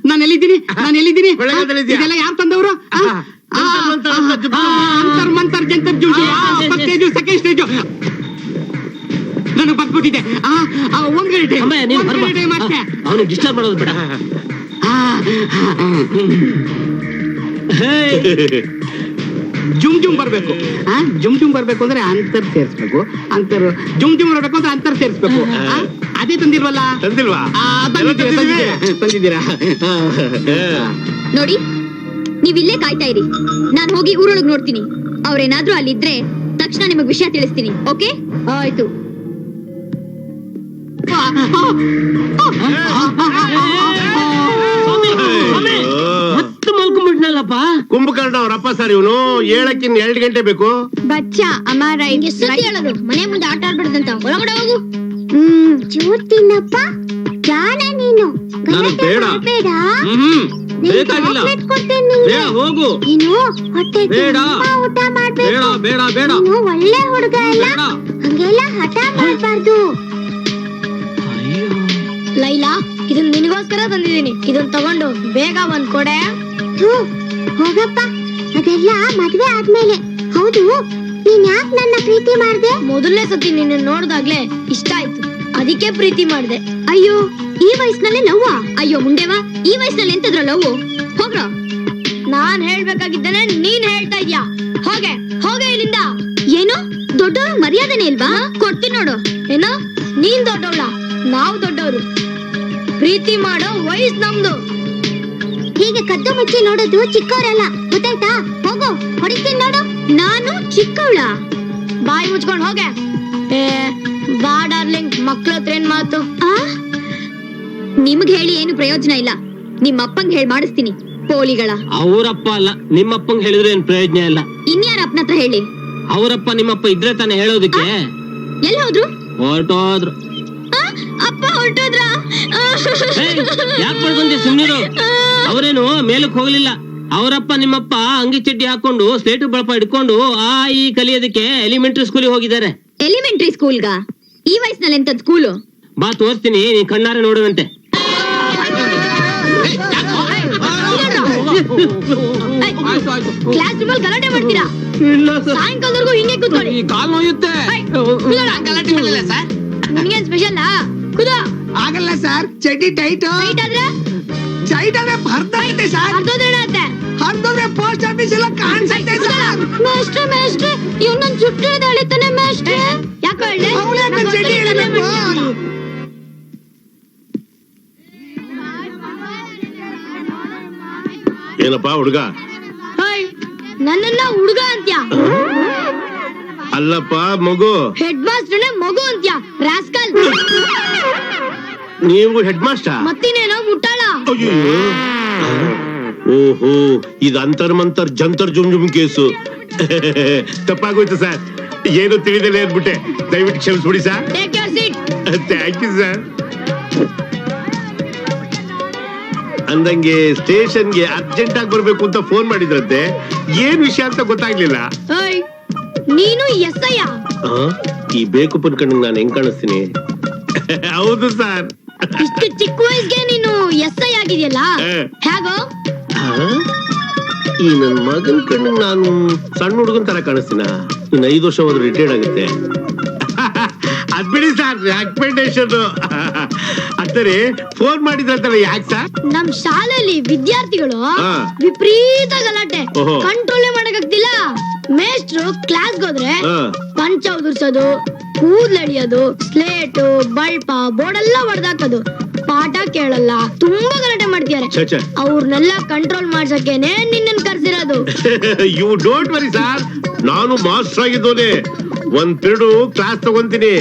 ನಾನು ಎಲ್ಲಿದ್ದೀನಿ? ಇದೆಲ್ಲ ಯಾರು ತಂದವರು? ಅಂತರ್ ಮಂತರ್ ಜಂತರ್ ಜುಂಜು ಫಸ್ಟ್ ಸ್ಟೇಜು, ಸೆಕೆಂಡ್ ಸ್ಟೇಜು ನನಗೆ ಬರ್ಬಿಟ್ಟಿದೆ. ಒಂದ್ ಗಂಟೆ ಅವನು ಡಿಸ್ಟರ್ಬ್ ಮಾಡೋದು ಬೇಡ. ಜುಮ್ ಬರ್ಬೇಕು. ಜುಮ್ ಬರ್ಬೇಕು ಅಂದ್ರೆ ಅಂತರ್ ಸೇರಿಸ್ಬೇಕು, ಅಂತರ್ ಜುಮ್ ಬರ್ಬೇಕು ಅಂದ್ರೆ ಅಂತರ್ ಸೇರಿಸ್ಬೇಕು. ಅದೇ ತಂದಿಲ್ವಲ್ಲ? ತಂದಿಲ್ವಾ? ತಂದಿದ್ದೀರಾ? ನೋಡಿ, ನೀವಿಲ್ಲೇ ಕಾಯ್ತಾ ಇರಿ, ನಾನ್ ಹೋಗಿ ಊರೊಳಗ್ ನೋಡ್ತೀನಿ. ಅವ್ರೇನಾದ್ರೂ ಅಲ್ಲಿದ್ರೆ ತಕ್ಷಣ ನಿಮಗ್ ವಿಷಯ ತಿಳಿಸ್ತೀನಿ. ಓಕೆ? ಆಯ್ತು. ಮತ್ತೆ ಮಲ್ಕೊಂಡ್ಬಿಟ್ನಲ್ಲಪ್ಪ. ಕುಂಭಕರ್ಣ ಅವ್ರಪ್ಪ ಸರ್ ಇವನು. ಹೇಳಕ್ಕಿನ್ 2 ಗಂಟೆ ಬೇಕು. ಬಚ್ಚ ಅಮಾರ ಹೇಳೋದು, ಮನೆ ಮುಂದೆ ಆಟ ಆಡ್ಬಿಡದಂತ. ಒಳಗಡೆ ಹೋಗು. ಚೂರ್ ತಿನ್ನಪ್ಪ. ಜಾಣ ನೀನು. ನನಗ್ ಬೇಡ. ಬೇಡ. ಬೇಕಾಗಿಲ್ಲ. ಬೇಡ, ಹೋಗು. ನೀನು ಹೊಟ್ಟೆ ಬೇಡ. ತುಂಬಾ ಊಟ ಮಾಡ್ಬೇಕು. ಬೇಡ. ನೀನು ಒಳ್ಳೆ ಹುಡುಗ ಅಲ್ಲ, ಹಂಗೆಲ್ಲ ಹಠ ಮಾಡ್ಬಾರ್ದು. ಲೈಲಾ, ಇದನ್ನ ನಿನಗೋಸ್ಕರ ತಂದಿದ್ದೀನಿ. ಇದನ್ನ ತಗೊಂಡು ಬೇಗ ಒಂದ್ ಕೊಡೆ. ಹೋಗಪ್ಪ, ಅದೆಲ್ಲ ಮದ್ವೆ ಆದ್ಮೇಲೆ. ಹೌದು, ನೀನ್ ಯಾಕೆ ನನ್ನ ಪ್ರೀತಿ ಮಾಡ್ದೆ? ಮೊದಲನೇ ಸತಿ ನಿನ್ನ ನೋಡ್ದಾಗ್ಲೇ ಇಷ್ಟ ಆಯ್ತು, ಅದಕ್ಕೆ ಪ್ರೀತಿ ಮಾಡ್ದೆ. ಅಯ್ಯೋ, ಈ ವಯಸ್ಸಿನಲ್ಲಿ ಲವ್ವಾ? ಅಯ್ಯೋ ಮುಂಡೆವಾ, ಈ ವಯಸ್ಸಿನಲ್ಲಿ ಎಂತದ್ರ ಲವ್? ಹೋಗ್ರ. ನಾನ್ ಹೇಳ್ಬೇಕಾಗಿದ್ದೇನೆ, ನೀನ್ ಹೇಳ್ತಾ ಇದ್ಯಾ. ಹೋಗೆ ಇಲ್ಲಿಂದ. ಏನು ದೊಡ್ಡವ್ರ ಮರ್ಯಾದೆನೇ ಇಲ್ವಾ? ಕೊಡ್ತೀನಿ ನೋಡು. ಏನೋ ನೀನ್ ದೊಡ್ಡವಳ, ನಾವು ದೊಡ್ಡವರು. ಪ್ರೀತಿ ಮಾಡೋ ವಯಸ್ಸು ನಮ್ದು. ಹೀಗೆ ಕದ್ದು ಮುಚ್ಚಿ ನೋಡೋದು ಚಿಕ್ಕವರಲ್ಲ, ಗೊತ್ತಾಯ್ತಾ? ಹೋಗು, ಹೊಡಿತೀನಿ ನೋಡು. ನಾನು ಚಿಕ್ಕವಳ? ಬಾಯಿ ಮುಚ್ಕೊಂಡು ಹೋಗೆ. ಬಾ ಡಾರ್ಲಿಂಗ್, ಮಕ್ಳ ಹತ್ರ ಏನ್ ಮಾತು? ನಿಮ್ಗೆ ಹೇಳಿ ಏನು ಪ್ರಯೋಜನ ಇಲ್ಲ. ನಿಮ್ಮ ಅಪ್ಪಂಗ್ ಹೇಳಿ ಮಾಡಿಸ್ತೀನಿ. ಪೋಲಿಗಳ. ಅವರಪ್ಪ ಅಲ್ಲ, ನಿಮ್ಮಪ್ಪಂಗ್ ಹೇಳಿದ್ರೆ ಏನ್ ಪ್ರಯೋಜನ ಇಲ್ಲ. ಇನ್ಯಾರ ಅಪ್ಪನ ಹತ್ರ ಹೇಳಿ? ಅವರಪ್ಪ ನಿಮ್ಮಪ್ಪ ಇದ್ರೆ ತಾನೇ ಹೇಳೋದಕ್ಕೆ. ಎಲ್ಲಿ ಹೋದ್ರು? ಹೊರಟೋದ್ರು. ಅಪ್ಪ ಹೊರಟೋದ್ರ? ಯಾಕೆ ಪಡ್ಕೊಂಡೆ? ಸುಮ್ನಿರು. ಅವರೇನು ಮೇಲಕ್ ಹೋಗ್ಲಿಲ್ಲ. ಅವರಪ್ಪ ನಿಮ್ಮಪ್ಪ ಅಂಗಿ ಚಡ್ಡಿ ಹಾಕೊಂಡು ಸ್ಲೇಟು ಬಳಪ ಹಿಡ್ಕೊಂಡು ಈ ಕಲಿಯೋದಕ್ಕೆ ಎಲಿಮೆಂಟರಿ ಸ್ಕೂಲಿಗೆ ಹೋಗಿದ್ದಾರೆ. ಎಲಿಮೆಂಟರಿ ಸ್ಕೂಲ್ಗ? ಈ ವಯಸ್ಸಿನಲ್ಲಿ ಎಂತದ್ ಸ್ಕೂಲು? ಬಾ ತೋರಿಸ್ತೀನಿ, ನೀ ಕಣ್ಣಾರೆ ನೋಡುವಂತೆ. ಕ್ಲಾಸ್ ರೂಮಲ್ಲಿ ಗಲಾಟೆ ಮಾಡ್ತೀರಾ? ಸಾಯಂಕಾಲದವರೆಗೂ ಹಿಂಗೆ ಕೂತ್ಕೊಳ್ಳಿ. ಕಾಲ್ ನೋಯುತ್ತೆ. ನಿಮ್ಗೇನ್ ಸ್ಪೆಷಲ್? ಕುದ ಆಗಲ್ಲ ಸರ್, ಚಡ್ಡಿ ಟೈಟ್ ಆದ್ರೆ ಬರ್ತೈತೆ ಸರ್. ಅರ್ಧೋದ್ರೆ ಪೋಸ್ಟ್ ಆಫೀಸ್ ಎಲ್ಲ ಕಾಣಿಸುತ್ತೆ ಸರ್. ಮೇಷ್ಟ್ರೆ ಇವನನ್ನ ಜುಟ್ಟು ಎಳಿತಾನೆ ಮೇಷ್ಟ್ರೆ. ಯಾಕೆ ಹೇಳಿ? ಏನಪ್ಪಾ ಹುಡುಗ? ನನ್ನನ್ನ ಹುಡುಗ ಅಂತ್ಯಾ? ಅಲ್ಲಪ್ಪ ಮಗು. ಹೆಡ್ ಮಾಸ್ಟರ್ನೇ ಮಗು ಅಂತ್ಯಾ ರಾಸ್ಕಲ್? ನೀವು ಹೆಡ್ ಮಾಸ್ಟರ್? ಮತ್ತಿನೇನೋ ಮುಟ್ಟಾಳ. ಓಹೋ ಇದು ಅಂತರ್ ಜಂತರ್ ಜುಮ್ ಕೇಸು. ತಪ್ಪಾಗೋಯ್ತು ಸರ್, ಏನು ತಿಳಿದಲೇ ಅಂದ್ಬಿಟ್ಟೆ, ದಯವಿಟ್ಟು ಕ್ಷಮಿಸ್ಬಿಡಿ ಸರ್. Thank you sir. ಅಂದಂಗೆ ಸ್ಟೇಷನ್ಗೆ ಅರ್ಜೆಂಟ್ ಆಗಿ ಬರ್ಬೇಕು ಅಂತ ಫೋನ್ ಮಾಡಿದ್ರಂತೆ, ಏನ್ ವಿಷಯ ಅಂತ ಗೊತ್ತಾಗ್ಲಿಲ್ಲ. ನೀನು ಎಸ್ಐ? ಈ ಬೇಕುಪ್ಪನ ಕಣ್ಣಿಗೆ ನಾನು ಹೆಂಗ್ ಕಾಣಿಸ್ತೀನಿ? ಹೌದು ಸರ್. ಇಷ್ಟು ಚಿಕ್ಕ ವಯಸ್ಸಿಗೆ ನೀನು ಎಸ್ಐ ಆಗಿದೆಯಲ್ಲ, ಹೇಗೋ? ಈ ನನ್ ಮಗನ್ ಕಣ್ಣಿಗೆ ನಾನು ಸಣ್ಣ ಹುಡುಗನ್ ತರ ಕಾಣಿಸ್ತೀನ? ಇನ್ನು 5 ವರ್ಷ ಹೋದ್ರೆ ರಿಟೈರ್ಡ್ ಆಗುತ್ತೆ. ಅದ್ಬಿಡಿ ಸರ್, ರೆಕಮೆಂಡೇಶನ್. ಅಂದರೆ ಫೋನ್ ಮಾಡಿದ್ರಂತಲ್ಲ, ಯಾಕೆ ಸರ್? ನಮ್ ಶಾಲೆಯಲ್ಲಿ ವಿದ್ಯಾರ್ಥಿಗಳು ವಿಪರೀತ ಗಲಾಟೆ, ಕಂಟ್ರೋಲೇ ಮಾಡಕ್ಕಾಗ್ತಿಲ್ಲ. ಮೇಷ್ಟ್ರು ಕ್ಲಾಸ್ಗೆ ಹೋದ್ರೆ ಪಂಚ ಉದುರ್ಸೋದು, ಕೂದ್ಲೆಳಿಯೋದು, ಸ್ಲೇಟು, ಬಲ್ಪ, ಬೋರ್ಡ್ ಎಲ್ಲ ಹೊಡೆದಾಕೋದು, ಪಾಠ ಕೇಳಲ್ಲ, ತುಂಬಾ ಗಲಾಟೆ ಮಾಡ್ತಿದ್ದಾರೆ. ಅವ್ರನ್ನೆಲ್ಲ ಕಂಟ್ರೋಲ್ ಮಾಡ್ಸಕ್ಕೇನೆ ನಿನ್ನನ್ ಕರ್ಸಿರೋದು. ಯು ಡೋಂಟ್ ವರಿ ಸರ್, ನಾನು ಮಾಸ್ಟರ್ ಆಗಿದ್ದೋನೆ. ಒಂದ್ ಪಿರಿಯಡ್ ಕ್ಲಾಸ್ ತಗೊಂತೀನಿ,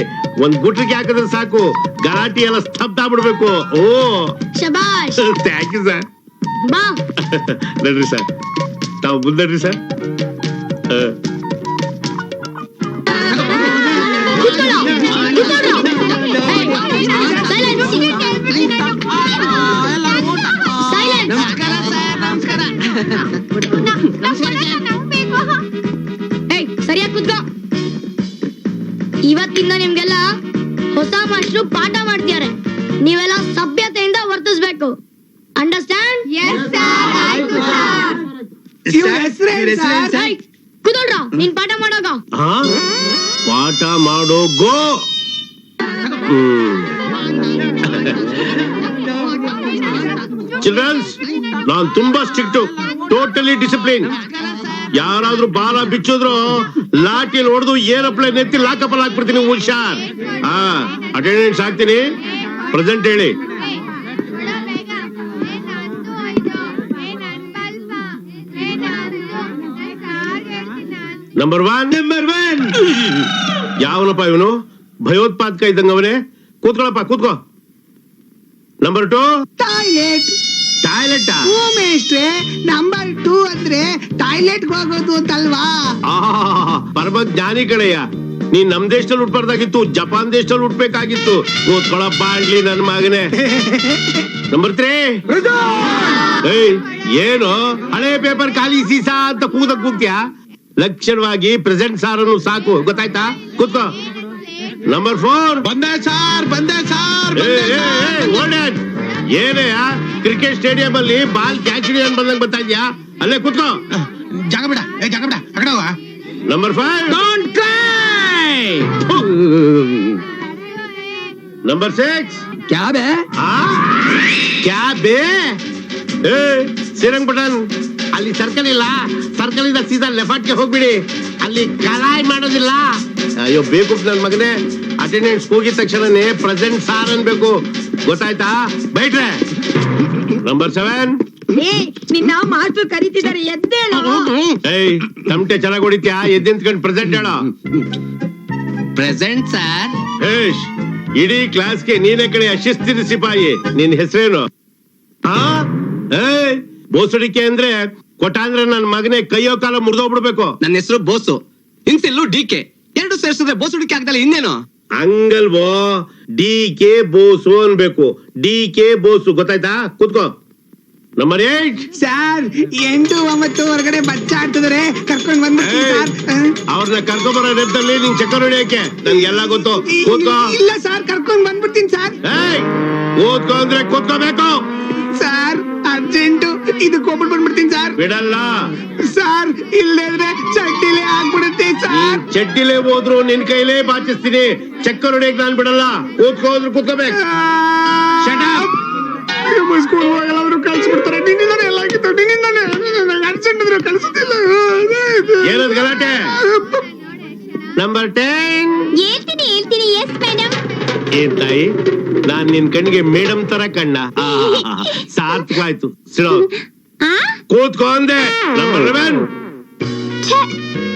ಒಂದ್ ಗುಟ್ರಿಗೆ ಹಾಕಿದ್ರೆ ಸಾಕು, ಗಲಾಟೆ ಎಲ್ಲ ಸ್ತಬ್ಧ ಆಗ್ಬಿಡ್ಬೇಕು. ಓ ಶಬಾಷ್. Thank you sir. ಬಾ ನಡ್ರಿ ಸರ್, ತಾವು ಮುಂದಡ್ರಿ ಸರ್. ಸರಿಯಾಗಿ ಕೂತ್ಕೋ. ಇವತ್ತಿಂದ ನಿಮ್ಗೆಲ್ಲ ಹೊಸ ಮಾಸ್ಟ್ರು ಪಾಠ ಮಾಡ್ತಿದ್ದಾರೆ, ನೀವೆಲ್ಲ ಸಭ್ಯತೆಯಿಂದ ವರ್ತಿಸ್ಬೇಕು. ಅಂಡರ್ಸ್ಟ್ಯಾಂಡ್? ಕೂತ್ಕೊಳ್ರ, ನೀನ್ ಪಾಠ ಮಾಡೋಗ. ಪಾಠ ಮಾಡೋ ಗೋ. ಚಿಲ್ಡ್ರನ್ಸ್, ನಾನ್ ತುಂಬಾ ಸ್ಟ್ರಿಕ್ಟ್, ಟೋಟಲಿ ಡಿಸಿಪ್ಲಿನ್. ಯಾರಾದ್ರೂ ಬಾಲ ಬಿಚ್ಚಿದ್ರು ಲಾಠಿಯಲ್ಲಿ ಹೊಡೆದು ಏರೋಪ್ಲೇನ್ ಎತ್ತಿ ಲಾಕಪ್ಪಲ್ಲಿ ಹಾಕ್ಬಿಡ್ತೀನಿ. ಹುಷಾರ್. ಅಟೆಂಡೆನ್ಸ್ ಹಾಕ್ತೀನಿ. ಪ್ರೆಸೆಂಟ್ ಹೇಳಿ. ನಂಬರ್ 1. ಯಾವನಪ್ಪ ಇವನು? ಭಯೋತ್ಪಾದಕ ಇದ್ದಂಗ ಅವನೇ. ಕೂತ್ಕೊಳ್ಳಪ್ಪ, ಕೂತ್ಕೋ. ನಂಬರ್ 2. ಟಾಯ್ಲೆಟ್. ಟಾಯ್ಲೆಟ್ ನಂಬರ್ 2 ಅಂದ್ರೆ ಟಾಯ್ಲೆಟ್ ಹೋಗೋದು ಅಂತಲ್ವಾ? ಪರಮ ಜ್ಞಾನಿ ಕಡೆಯ. ನೀನ್ ನಮ್ ದೇಶದಲ್ಲಿ ಹುಟ್ಬಾರ್ದಾಗಿತ್ತು, ಜಪಾನ್ ದೇಶದಲ್ಲಿ ಹುಟ್ಬೇಕಾಗಿತ್ತು. ಕೂತ್ಕೊಳ್ಳಪ್ಪ ಅಂಡ್ಲಿ ನನ್ ಮಗನೇ. ನಂಬರ್ 3. ಏನು ಹಳೆ ಪೇಪರ್ ಖಾಲಿ ಸೀಸಾ ಅಂತ ಕೂಗ್ತೀಯಾ? ಲಕ್ಷಣವಾಗಿ ಪ್ರೆಸೆಂಟ್ ಸಾರನ್ನು ಸಾಕು, ಗೊತ್ತಾಯ್ತಾ? ಕೂತ್ಕೋ. ನಂಬರ್ 4. ಬಂದೆ ಸಾರ್. ಏನೇ ಕ್ರಿಕೆಟ್ ಸ್ಟೇಡಿಯಂ ಅಲ್ಲಿ ಬಾಲ್ ಕ್ಯಾಚ್ ಹಿಡಿಯೋನ್ ಬಂದಂಗ್ ಬರ್ತಾ ಇದ್ಯಾ? ಅಲ್ಲೇ ಕೂತ್ಕೋ. ಜಾಗ ಬಿಡ ಅಕಡೆ ಹೋಗ. ನಂಬರ್ 5. Don't CRY. ನಂಬರ್ 6. ಕ್ಯಾ ಬೇ? ಕ್ಯಾ ಬೇ? ಶ್ರೀರಂಗ್ ಪಟನ್, ಅಲ್ಲಿ ಸರ್ಕಲ್ ಇಲ್ಲ, ಸರ್ಕಲ್ ಇಂದ ಸೀದಾ ಲೆಫ್ಟ್ಗೆ ಹೋಗ್ಬಿಡಿ, ಅಲ್ಲಿ ಕಲಾಯ್ ಮಾಡೋದಿಲ್ಲ. ಅಯ್ಯೋ ಬೇಕು ನನ್ ಮಗನೇ, ಅಟೆಂಡೆನ್ಸ್ ಹೋಗಿದ ತಕ್ಷಣನೇ ಪ್ರೆಸೆಂಟ್ ಸಾರ್ ಅನ್ಬೇಕು, ಗೊತ್ತಾಯ್ತಾ? ಬೈಟ್ರೆ. ನಂಬರ್ 7. ನಿನ್ನ ಮಾಸ್ಟರ್ ಕರೀತಿದ್ದಾರೆ, ಎದ್ದೇಳು. ತಮಟೆ ಚೆನ್ನಾಗಿ ಹೊಡಿತ್ಯಾ? ಎದ್ದಿಂತ್ಕೊಂಡು ಪ್ರೆಸೆಂಟ್ ಹೇಳೋ. Present sir. ಇಡೀ ಕ್ಲಾಸ್ಗೆ ನೀನೇ ಕಡೆ ಅಶಿಸ್ತಿನ ಸಿಪಾಯಿ. ನಿನ್ ಹೆಸರೇನು? ಬೋಸಡಿಕೆ ಅಂದ್ರೆ ಕೊಟ್ಟ ಅಂದ್ರೆ ನನ್ ಮಗನೇ ಕೈಯೋ ಕಾಲ ಮುರಿದೋಗ್ಬಿಡ್ಬೇಕು. ನನ್ನ ಹೆಸರು ಬೋಸು, ಇನ್ಸಿಲ್ಲು DK. 2 ಸೇರಿಸಿದ್ರೆ ಬೋಸುಡಿಕೆ ಆಗ್ತಲ್ಲ, ಇನ್ನೇನು? ಹಂಗಲ್ವೋ, DK ಬೋಸು ಅನ್ಬೇಕು. DK ಬೋಸು, ಗೊತ್ತಾಯ್ತಾ? ಕೂತ್ಕೋ. ನಂಬರ್ 8. ಸರ್ 8, 9 ಹೊರಗಡೆ ಬಚ್ಚ ಆಡ್ತಿದಾರೆ, ಕರ್ಕೊಂಡ್ ಬಂದ್ಬಿಡ್ತೀನಿ ಸರ್. ಅವ್ರನ್ನ ಕರ್ಕೊಂಬರೋ ನೆಪದಲ್ಲಿ ನಿನ್ ಚಕ್ಕರ್ ಹೊಡಿಯಕ್ಕೆ ನನ್ಗೆಲ್ಲ ಗೊತ್ತು. ಕೂತ್ಕೋ. ಇಲ್ಲ ಸರ್, ಕರ್ಕೊಂಡ್ ಬಂದ್ಬಿಡ್ತೀನಿ ಸರ್. ಕೂತ್ಕೋ ಅಂದ್ರೆ ಕೂತ್ಕೋಬೇಕು ಸರ್. ಅರ್ಜೆಂಟು, ಇದಕ್ಕೆ ಹೋಗ್ಬಿಟ್ಟು ಬಂದ್ಬಿಡ್ತೀನಿ ಸರ್. ಬಿಡಲ್ಲ ಸರ್, ಇಲ್ಲದ್ರೆ ಚಡ್ಡಿಲೇ ಆಗ್ಬಿಡುತ್ತೆ ಸರ್. ಚಡ್ಡಿಲೇ ಹೋದ್ರು ನಿನ್ ಕೈಲೇ ಬಾಚಿಸ್ತೀನಿ. ಚಕ್ಕರ್ ಹೊಡಿಯಕ್ ನಾನ್ ಬಿಡಲ್ಲ. ಕೂತ್ಕೋ ಅಂದ್ರೆ ಕೂತ್ಕೋಬೇಕು. ಸ್ಕೂಲ್ ಹೋಗಲ್ಲಾದ್ರು ಕಳ್ಸಿಬಿಡ್ತಾರೆ. ನಿನ್ನಿಂದಾನೆ ಎಲ್ಲ ಆಗಿತ್ತು, ನಿನ್ನಿಂದಾನೆ ಅರ್ಜೆಂಟ್ ಅಂದ್ರೆ ಕಳ್ಸುತ್ತಿಲ್ಲ. ಏನದು ಗಲಾಟೆ? ನಂಬರ್ 10. ಹೇಳ್ತೀನಿ. Yes madam. ಏನ್ ತಾಯಿ, ನಾನ್ ನಿನ್ ಕಣ್ಣಿಗೆ ಮೇಡಮ್ ತರ ಕಣ್ಣ? ಸಾರ್ಥಕವಾಯ್ತು. ಸಿಡೋ, ಕೂತ್ಕೋ ಅಂದೆ. ನಂಬರ್ 11.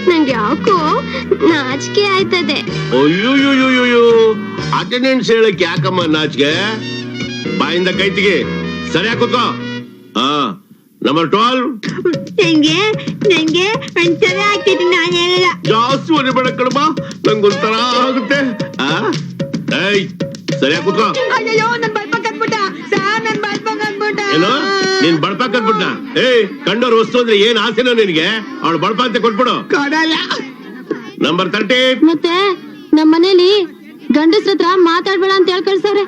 ನಂಗೆ ಯಾಕೋ ನಾಚಿಕೆ ಆಯ್ತದೆ. ಅಯ್ಯೋಯ್ಯೋಯ್ಯೋ, ಅಟೆಂಡೆನ್ಸ್ ಹೇಳಕ್ ಯಾಕಮ್ಮ ನಾಚಿಕೆ? ಬಾಯಿಂದ ಕೈ ತೆಗಿ. ಸರಿಯಾಗಿ ಕೂತ್ಕೋ. ನಂಬರ್ 12 ನಂಗೆ ಒಂಥರ ಆಗ್ತಿದೆ, ನಾನು ಹೇಳಲ್ಲ. ಜಾಸ್ತಿ ಹೊಡಿಬೇಡ ಕಣಮ್ಮ, ನಂಗೊಂಥರ ಆಗುತ್ತೆ. ಏಯ್ ಸರಿಯಾಗಿ ಕೂತ್ಕೋ. ಅಯ್ಯೋ ನನ್ ಬಳ್ಪಕ್ ಅಂದ್ಬಿಟ್ಟ ಸಾರ್, ನನ್ ಬಳ್ಪಕ್ ಅಂದ್ಬಿಟ್ಟ. ಏನೋ ನೀನ್ ಬಳ್ಪಾಕ್ ಅಂದ್ಬಿಟ್ಟ? ಕಂಡೋರ್ ವಸ್ತು ಅಂದ್ರೆ ಏನ್ ಆಸೆನೋ ನಿನ್ಗೆ? ಅವಳು ಬಳ್ಪ ಅಂತ ಕೊಟ್ಬಿಡು. ನಂಬರ್ 13 ಮತ್ತೆ ನಮ್ ಮನೇಲಿ ಗಂಡಸ್ರ ಹತ್ರ ಮಾತಾಡ್ಬೇಡ ಅಂತ ಹೇಳಿ ಕಳ್ಸವ್ರೆ.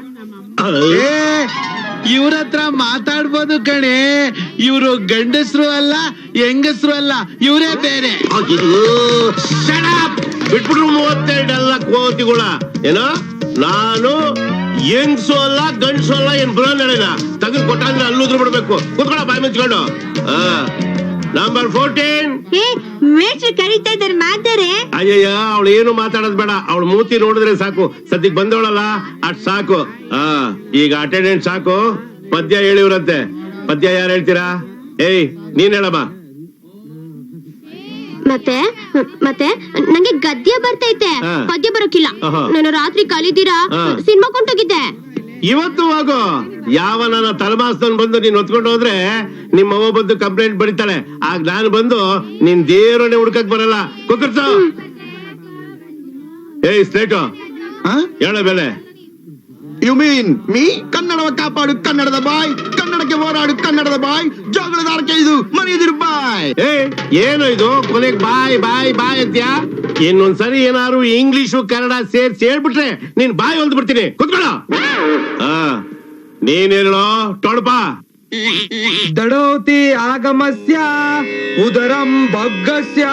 ಇವ್ರ ಹತ್ರ ಮಾತಾಡ್ಬೋದು ಕಣೆ, ಇವ್ರು ಗಂಡಸ್ರು ಅಲ್ಲ ಹೆಂಗಸ್ರು ಅಲ್ಲ, ಇವರೇ ಬೇರೆ. ಬಿಟ್ಬಿಟ್ರು 32 ಎಲ್ಲ ಕೋತಿಗಳ. ಏನೋ ನಾನು ಹೆಂಗ್ಸು ಅಲ್ಲ ಗಂಡ್ಸು ಅಲ್ಲ, ಏನ್ ಬುರ ನಡೆನ ತೆಗೆದು ಕೊಟ್ಟ ಅಂದ್ರೆ ಅಲ್ಲೂದ್ರು ಬಿಡ್ಬೇಕು. ಕೂತ್ಕೊಳ ಬಾಯಿ ಮುಚ್ಕೊಂಡು. ನಂಬರ್ 14 ಮೇಷ್ಟ್ರು ಕರೀತಾ ಇದ್ದಾರೆ, ಮಾತಾರೆ. ಅಯ್ಯಯ್ಯ ಅವಳು ಏನು ಮಾತಾಡೋದ್ ಬೇಡ, ಅವಳು ಮೂತಿ ನೋಡಿದ್ರೆ ಸಾಕು. ಸದ್ಯಕ್ ಬಂದವಳಲ್ಲ ಅಷ್ಟ್ ಸಾಕು. ಈಗ ಅಟೆಂಡೆನ್ಸ್ ಸಾಕು. ಪದ್ಯ ಹೇಳಿವ್ರಂತೆ, ಪದ್ಯ ಯಾರು ಹೇಳ್ತೀರಾ? ನೀನ್ ಹೇಳಮ್ಮ. ಮತ್ತೆ ನಂಗೆ ಗದ್ಯ ಬರ್ತೈತೆ, ಪದ್ಯ ಬರೋಕಿಲ್ಲ. ನಾನು ರಾತ್ರಿ ಕಲಿದಿರಾ ಸಿನಿಮಾ ಕೊಂಡೋಗಿದ್ದೆ. ಇವತ್ತು ಹೋಗು. ಯಾವ ನನ್ನ ತಲೆಮಾಸ್ತನ್ ಬಂದು ನೀನ್ ಹೊತ್ಕೊಂಡು ಹೋದ್ರೆ ನಿಮ್ಮವ್ವ ಬಂದು ಕಂಪ್ಲೇಂಟ್ ಬರೀತಾಳೆ. ಆಗ ನಾನು ಬಂದು ನಿನ್ ದೇವರನ್ನೇ ಹುಡ್ಕಕ್ ಬರಲ್ಲ. ಕುಕ್ಕರ್ಸು. ಸ್ಲೇಟು ಹೇಳ ಬೆಲೆ. You mean me? ಕನ್ನಡವ ಕಾಪಾಡು ಕನ್ನಡದ ಬಾಯ್, ಕನ್ನಡಕ್ಕೆ ಹೋರಾಡು ಕನ್ನಡದ ಬಾಯ್, ಜಗಳದ ಆರ್ಕೆ ಇದು ಮನೆಯದಿರು ಬಾಯ್. ಏನು ಇದು ಕೊನೆಗೆ ಬಾಯ್ ಬಾಯ್ ಬಾಯ್ ಅಂತ್ಯಾ? ಇನ್ನೊಂದ್ಸರಿ ಏನಾರು ಇಂಗ್ಲಿಷು ಕನ್ನಡ ಸೇರ್ಸಿ ಹೇಳ್ಬಿಟ್ರೆ ನೀನ್ ಬಾಯ್ ಹೊಲ್ದ್ ಬಿಡ್ತೀನಿ. ಕುತ್ಕೊಳ್ಳ. ನೀನ್ ಹೇಳೋ ಟೊಳಪ. ದಡೋತಿ ಆಗಮಸ್ಯ ಉದರಂ ಬಗ್ಗಸ್ಯ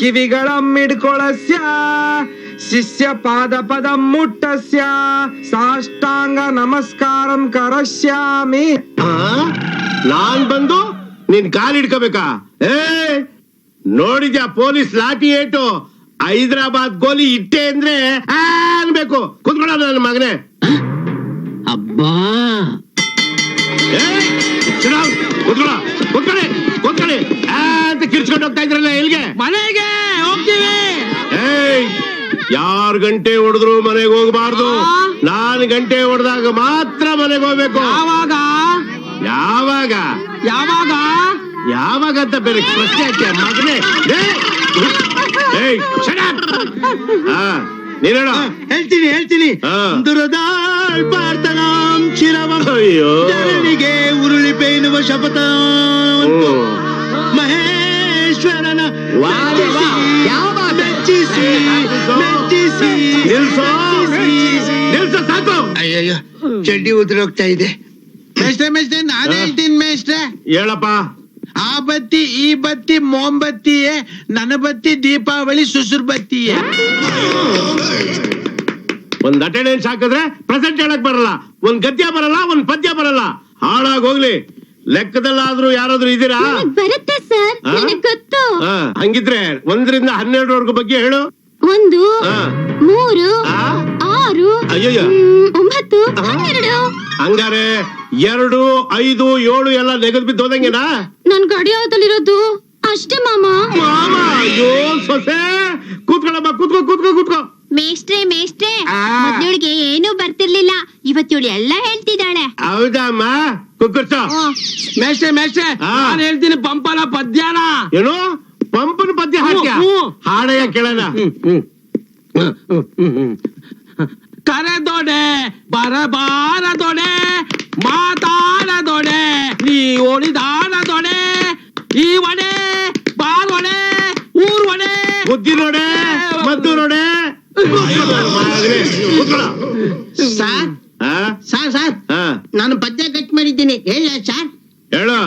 ಕಿವಿಗಳಂ ಹಿಡ್ಕೊಳಸ್ಯ ಶಿಷ್ಯ ಪಾದ ಪದಂ ಮುಟ್ಟಸ್ಯ ಸಾಷ್ಟಾಂಗ ನಮಸ್ಕಾರಂ ಕರಸ್ಯಾಮಿ. ನಾನ್ ಬಂದು ನಿನ್ ಕಾಲ್ ಹಿಡ್ಕೋಬೇಕಾ? ನೋಡಿದ್ಯಾ ಪೊಲೀಸ್ ಲಾಠಿ ಏಟು? ಹೈದರಾಬಾದ್ ಗೋಲಿ ಇಟ್ಟೆ ಅಂದ್ರೆ ಅನ್ಬೇಕು. ಕುತ್ಕೊಳ್ಳ ನನ್ನ ಮಗನೇ. ಅಬ್ಬಾ ಕೂತ್ಕೊಳ್ಳಿ ಅಂತ ಕಿರ್ಚ್ಕೊಂಡು ಹೋಗ್ತಾ ಇದ್ರಲ್ಲ ಎಲ್ಗೆ? ಮನೆಗೆ ಹೋಗ್ತೀವಿ. 2 ಗಂಟೆ ಹೊಡೆದ್ರು ಮನೆಗೆ ಹೋಗ್ಬಾರ್ದು. 4 ಗಂಟೆ ಹೊಡೆದಾಗ ಮಾತ್ರ ಮನೆಗೆ ಹೋಗ್ಬೇಕು. ಯಾವಾಗ ಯಾವಾಗ ಅಂತ ಬೇರೆ ಪ್ರಶ್ನೆ ಹಾಕ್ಯ ಮಗನೇ. ನೀನ್ ಹೇಳ. ಹೇಳ್ತೀನಿ. ದುರದಾಳ್ಪಾರ್ತನಾಂ ಶಿರವಂ ಜನನಿಗೆ ಉರುಳಿ ಪೇನುವ ಶಪಥ ಮಹೇಶ್ವರನ ನಿಲ್ಸೋ ಸಾಕು. ಅಯ್ಯಯ್ಯೋ ಚಡ್ಡಿ ಉದುರೋಗ್ತಾ ಇದೆ. ಮೇಷ್ಟ್ರೆ ನಾನು ಹೇಳ್ತೀನಿ ಮೇಷ್ಟ್ರೆ. ಹೇಳಪ್ಪ. ಆ ಬತ್ತಿ ಈ ಬತ್ತಿ ಮೋಂಬತ್ತಿಯೇ, ನನ್ನ ಬತ್ತಿ ದೀಪಾವಳಿ ಸುಸುರ್ ಬತ್ತಿಯೇ. ಒಂದ್ ಅಟೆಂಡೆನ್ಸ್ ಹಾಕಿದ್ರೆ ಪ್ರೆಸೆಂಟ್ ಹೇಳಕ್ ಬರಲ್ಲ, ಒಂದ್ ಗದ್ಯ ಬರಲ್ಲ, ಒಂದ್ ಪದ್ಯ ಬರಲ್ಲ. ಹಾಳಾಗ್ ಹೋಗ್ಲಿ. ಲೆಕ್ಕದಲ್ಲಾದ್ರೂ ಯಾರಾದ್ರೂ ಇದೀರಾ? ಬರುತ್ತೆ ಸರ್, ನನಗೆ ಗೊತ್ತು. ಹಂಗಿದ್ರೆ 1 ರಿಂದ 12 ಬಗ್ಗೆ ಹೇಳು. 1 3 6 ಅಯ್ಯಯ್ಯ 9 12. ಹಂಗಾರೆ 2 5 7 ಎಲ್ಲ ನೆಗದ್ ಬಿದ್ದು ಹೋದಂಗೆನಾ? ನನ್ ಗಡಿಯಾವತಲ್ಲಿರೋದು ಅಷ್ಟೇ ಮಾಮ. ಅಯ್ಯೋ ಸೊಸೆ, ಕೂತ್ಕೊಳ್ಳಮ್ಮ. ಕೂತ್ಕೋ. ಮೇಷ್ಟ್ರೆ ಮೊದ್ಲಿಗೆ ಏನೂ ಬರ್ತಿರ್ಲಿಲ್ಲ, ಇವತ್ತಿವಳು ಎಲ್ಲ ಹೇಳ್ತಿದ್ದಾಳೆ. ಹೌದಮ್ಮ. ಕುಕ್ಕರ್ಸೋ. ಮೇಷ್ಟ್ರೆ ನಾನು ಹೇಳ್ತೀನಿ ಪಂಪನ ಪದ್ಯಾನ. ಏನು ಪಂಪನ ಪದ್ಯ ಹಾಕ್ಯ? ಹಾಡಯ್ಯ ಕೇಳೋಣ. ಕರೆದೊಡೆ ಬರಬಾರದೊಡೆ ಮಾತಾಡದೊಡೆ ನೀ ಒಳಿದಾಡದೊಡೆ ಈ ಒಡೆ ಬಾರೊಡೆ ಊರ್ವಡೆ ಬುದ್ಧಿ ನೋಡೆ ಮದ್ದು ನೋಡೆ. ಸರ್ ನಾನು ಪದ್ಯ ಕಟ್ ಮಾಡಿದ್ದೀನಿ, ಹೇಳ ಸರ್. ಹೇಳು.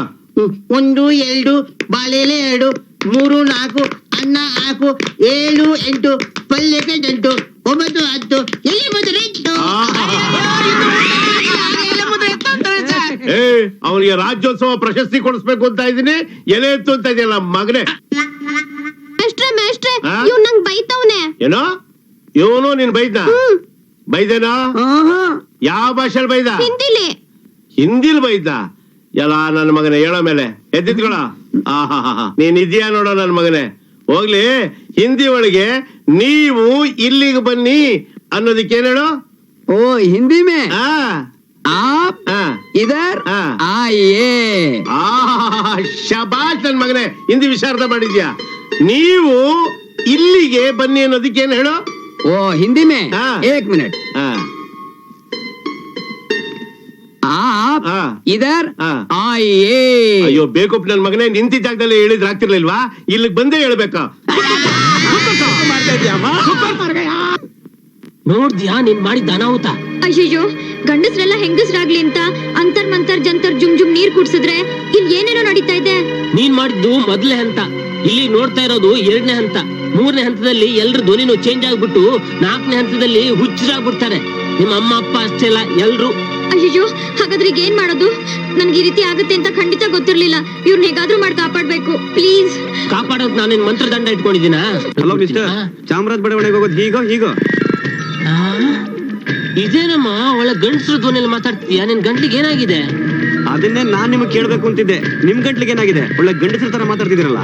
1 2 ಬಾಳೆಲೆ 2 3 4 ಅನ್ನ 4 7 8 ಪಲ್ಯಕ್ಕೆ 8 9 10 ಎಲ್ಲಿ ಬಂದ್ರೆ 8. ಅವನಿಗೆ ರಾಜ್ಯೋತ್ಸವ ಪ್ರಶಸ್ತಿ ಕೊಡಿಸ್ಬೇಕು ಅಂತ ಇದೀನಿ. ಎಲೆ ಎತ್ತು ಅಂತ ಇದೆಯಲ್ಲ ಮಗನೇ. ಮೇಷ್ಟ್ರೆ ಇವ್ ನಂಗ್ ಬೈತವ್ನೆ. ಏನೋ ಇವನು ನೀನ್ ಬೈದೇನೋ? ಯಾವ ಭಾಷೆಲ್ ಬೈದ? ಹಿಂದಿಲ್ ಬೈದ. ಎಲ್ಲ ನನ್ನ ಮಗನೇ ಹೇಳೋ ಮೇಲೆ ಎದ್ದಿತ್ಕೊಳ. ನೀನ್ ಇದೆಯಾ ನೋಡೋ ನನ್ ಮಗನೇ. ಹೋಗ್ಲಿ, ಹಿಂದಿ ಒಳಗೆ ನೀವು ಇಲ್ಲಿಗೆ ಬನ್ನಿ ಅನ್ನೋದಕ್ಕೆ ಏನ್ ಹೇಳು? ಓ ಹಿಂದಿ ಮೇ आप ಹಾ. इधर ಹಾ. आइए। ಶಬಾಷ್ ನನ್ ಮಗನೇ, ಹಿಂದಿ ವಿಶಾರದ ಮಾಡಿದ್ಯಾ. ನೀವು ಇಲ್ಲಿಗೆ ಬನ್ನಿ ಅನ್ನೋದಕ್ಕೆ ಏನ್ ಹೇಳು? वो हिंदी में हाँ। 1 मिनट। ಹಾ. आप हाँ। इधर हाँ। आइए। ಅಯ್ಯೋ ಬೇಕಪ್ಪ ನನ್ ಮಗನೇ, ನಿಂತಿದ್ದ ಜಾಗದಲ್ಲಿ ಹೇಳಿದ್ರೆ ಆಗ್ತಿರ್ಲಿಲ್ವಾ? ಇಲ್ಲಿಗೆ ಬಂದೇ ಹೇಳ್ಬೇಕಾ? ನೋಡ್ದ್ಯಾ ನೀನ್ ಮಾಡಿದ್ದ ಅನಾಹುತ? ಅಯ್ಯಯ್ಯೋ, ಗಂಡಸ್ರೆಲ್ಲ ಹೆಂಗಸ್ರಾಗ್ಲಿ ಅಂತ ಅಂತರ್ ಮಂತರ್ ಜಂತರ್ ಜುಮ್ ಜುಮ್ ನೀರ್ ಕುಡ್ಸಿದ್ರೆ ಇಲ್ಲಿ ಏನೇನೋ ನಡೀತಾ ಇದೆ. ನೀನ್ ಮಾಡಿದ್ದು ಮೊದಲನೇ ಹಂತ. ಇಲ್ಲಿ ನೋಡ್ತಾ ಇರೋದು 2ನೇ ಹಂತ. 3ನೇ ಹಂತದಲ್ಲಿ ಎಲ್ರ ಧ್ವನಿನೂ ಚೇಂಜ್ ಆಗ್ಬಿಟ್ಟು 4ನೇ ಹಂತದಲ್ಲಿ ಹುಚ್ಚರಾಗ್ಬಿಡ್ತಾರೆ. ನಿಮ್ಮ ಅಮ್ಮ ಅಪ್ಪ ಅಷ್ಟೇ ಅಲ್ಲ, ಎಲ್ರು. ಅಯ್ಯಯ್ಯೋ, ಹಾಗಾದ್ರೆ ಈಗ ಏನ್ ಮಾಡೋದು? ನನ್ಗೆ ಈ ರೀತಿ ಆಗುತ್ತೆ ಅಂತ ಖಂಡಿತ ಗೊತ್ತಿರ್ಲಿಲ್ಲ. ಇವ್ರನ್ನ ಹೇಗಾದ್ರೂ ಮಾಡಿ ಕಾಪಾಡ್ಬೇಕು, ಪ್ಲೀಸ್. ಕಾಪಾಡೋದ್ ನಾನೇನ್ ಮಂತ್ರದಂಡ ಇಟ್ಕೊಂಡಿದ್ದೀನ? ಹಲೋ ಮಿಸ್ಟರ್, ಚಾಮರಾಜ ಬಡಾವಣೆಗೆ ಹೋಗೋದು ಹೀಗೋ ಹೀಗೋ? ಇದೇನಮ್ಮ ಒಳ್ಳೆ ಗಂಡಸ್ರ ಧ್ವನಿಯಲ್ಲಿ ಮಾತಾಡ್ತೀಯ? ನಿನ್ ಗಂಟ್ಲಿಗೆ ಏನಾಗಿದೆ? ಅದನ್ನೇ ನಾನ್ ನಿಮ್ಗೆ ಕೇಳ್ಬೇಕು ಅಂತಿದ್ದೆ. ನಿಮ್ ಗಂಟ್ಲಿಗೆ ಏನಾಗಿದೆ? ಒಳ್ಳೆ ಗಂಡಸ್ರ ತರ ಮಾತಾಡ್ತಿದಿರಲ್ಲ.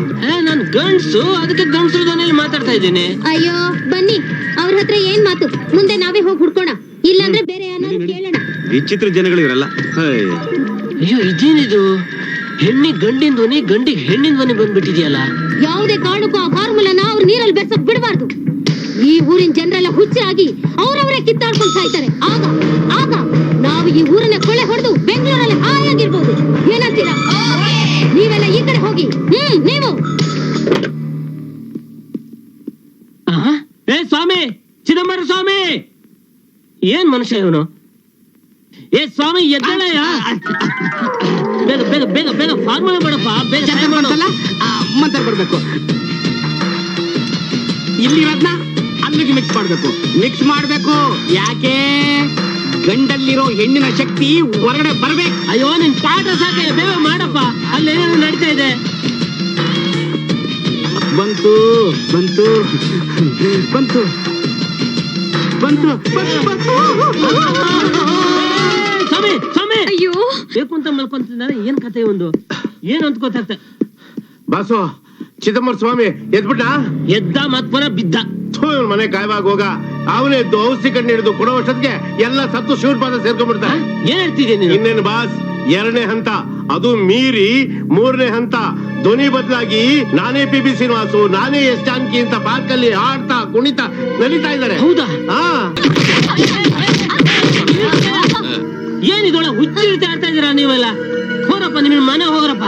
ನಾನ್ ಗಂಡ್ಸು, ಅದಕ್ಕೆ ಗಂಡಸ್ರ ಧ್ವನಿಯಲ್ಲಿ ಮಾತಾಡ್ತಾ ಇದ್ದೀನಿ. ಅಯ್ಯೋ ಬನ್ನಿ, ಅವ್ರ ಹತ್ರ ಏನ್ ಮಾತು? ಮುಂದೆ ನಾವೇ ಹೋಗಿ ಹುಡ್ಕೋಣ, ಇಲ್ಲಾಂದ್ರೆ ಬೇರೆ ಏನಾದ್ರು ಕೇಳೋಣ. ವಿಚಿತ್ರ ಜನಗಳು ಇರಲ್ಲ. ಅಯ್ಯೋ, ಇದೇನಿದು? ಹೆಣ್ಣಿಗೆ ಗಂಡಿನ ಧ್ವನಿ, ಗಂಡಿಗೆ ಹೆಣ್ಣಿನ ಧ್ವನಿ ಬಂದ್ಬಿಟ್ಟಿದ್ಯಲ್ಲ. ಯಾವುದೇ ಕಾರಣಕ್ಕೂ ಆ ಫಾರ್ಮುಲಾನ ಅವ್ರ ನೀರಲ್ಲಿ ಬೆರ್ಸಕ್ ಬಿಡಬಾರ್ದು. ಈ ಊರಿನ ಜನರೆಲ್ಲ ಹುಚ್ಚಾಗಿ ಅವ್ರವರೇ ಕಿತ್ತಾಡ್ಕೊಂಡು ಸಾಯ್ತಾರೆ. ಆಗ ಆಗ ನಾವು ಈ ಊರನ್ನ ಕೊಳ್ಳೆ ಹೊಡೆದು ಬೆಂಗಳೂರಲ್ಲಿ ಹಾಯಾಗಿರ್ಬೋದು. ಏನಂತೀರಾ? ನೀವೆಲ್ಲ ಈ ಕಡೆ ಹೋಗಿ. ನೀವು ಏ ಸ್ವಾಮಿ, ಚಿದಂಬರ ಸ್ವಾಮಿ, ಏನ್ ಮನುಷ್ಯ ಇವನು? ಏ ಸ್ವಾಮಿ, ಎದ್ದೇಳಯ್ಯ. ಬೇಗ ಬೇಗ ಬೇಗ ಬೇಗ ಫಾರ್ಮುಲಾ ಮಾಡಪ್ಪ, ಬೇಗ ಮಂತ್ರ ಬರ್ಬೇಕು. ಇಲ್ಲಿರೋದ್ನ ಅಲ್ಲಿಗೆ ಮಿಕ್ಸ್ ಮಾಡ್ಬೇಕು. ಯಾಕೆ? ಗಂಡಲ್ಲಿರೋ ಹೆಣ್ಣಿನ ಶಕ್ತಿ ಹೊರಗಡೆ ಬರ್ಬೇಕು. ಅಯ್ಯೋ, ನಿನ್ ಪಾಠ ಸಾಕೆ, ಬೇಗ ಮಾಡಪ್ಪ. ಅಲ್ಲೇನೇನು ನಡೀತಾ ಇದೆ? ಬಂತು ಬಂತು ಬಂತು ಬಂತು ಬಂತು. ಸ್ವಾಮಿ ಸ್ವಾಮಿ, ಅಯ್ಯೋ, ಬೇಕು ಅಂತ ಮಲ್ಕೊಂತಿದ್ದಾರೆ. ಏನ್ ಕತೆ ಒಂದು? ಏನು ಅಂತ ಗೊತ್ತಾಗ್ತ? ಬಾಸು, ಚಿದಂಬರ ಸ್ವಾಮಿ ಎದ್ಬಿಟ್ಟ? ಎದ್ದ ಮತ್ ಪುನಃ ಬಿದ್ದ. ಮನೆ ಕಾಯವಾಗ ಹೋಗ. ಅವನೇ ಎದ್ದು ಔಷಧಿ ಕಣ್ಣು ಹಿಡಿದು ಕೊಡೋ ವರ್ಷಕ್ಕೆ ಎಲ್ಲ ಸತ್ತು ಶಿವನ ಪಾದ ಸೇರ್ಕೊಂಡ್ಬಿಡ್ತಾರೆ. ಏನ್ ಹೇಳ್ತಿದ್ದೀನಿ ನೀನು? ಇನ್ನೇನು ಬಾಸ್, 2ನೇ ಹಂತ. ಅದು ಮೀರಿ 3ನೇ ಹಂತ. ಧ್ವನಿ ಬದಲಾಗಿ ನಾನೇ PB ಶ್ರೀನಿವಾಸು, ನಾನೇ ಎಸ್ ಜಾನಕಿ ಅಂತ ಪಾರ್ಕಲ್ಲಿ ಆಡ್ತಾ ಕುಣಿತಾ ನಲಿತಾ ಇದ್ದಾರೆ. ಹೌದಾ? ಹಾ, ಏನಿದೊಳ ಹುಚ್ಚಿ ರೀತಿ ಆಡ್ತಾ ಇದೀರಾ ನೀವೆಲ್ಲ? ಹೋರಪ್ಪ, ನಿಮ್ ಮನೆ ಹೋಗ್ರಪ್ಪ.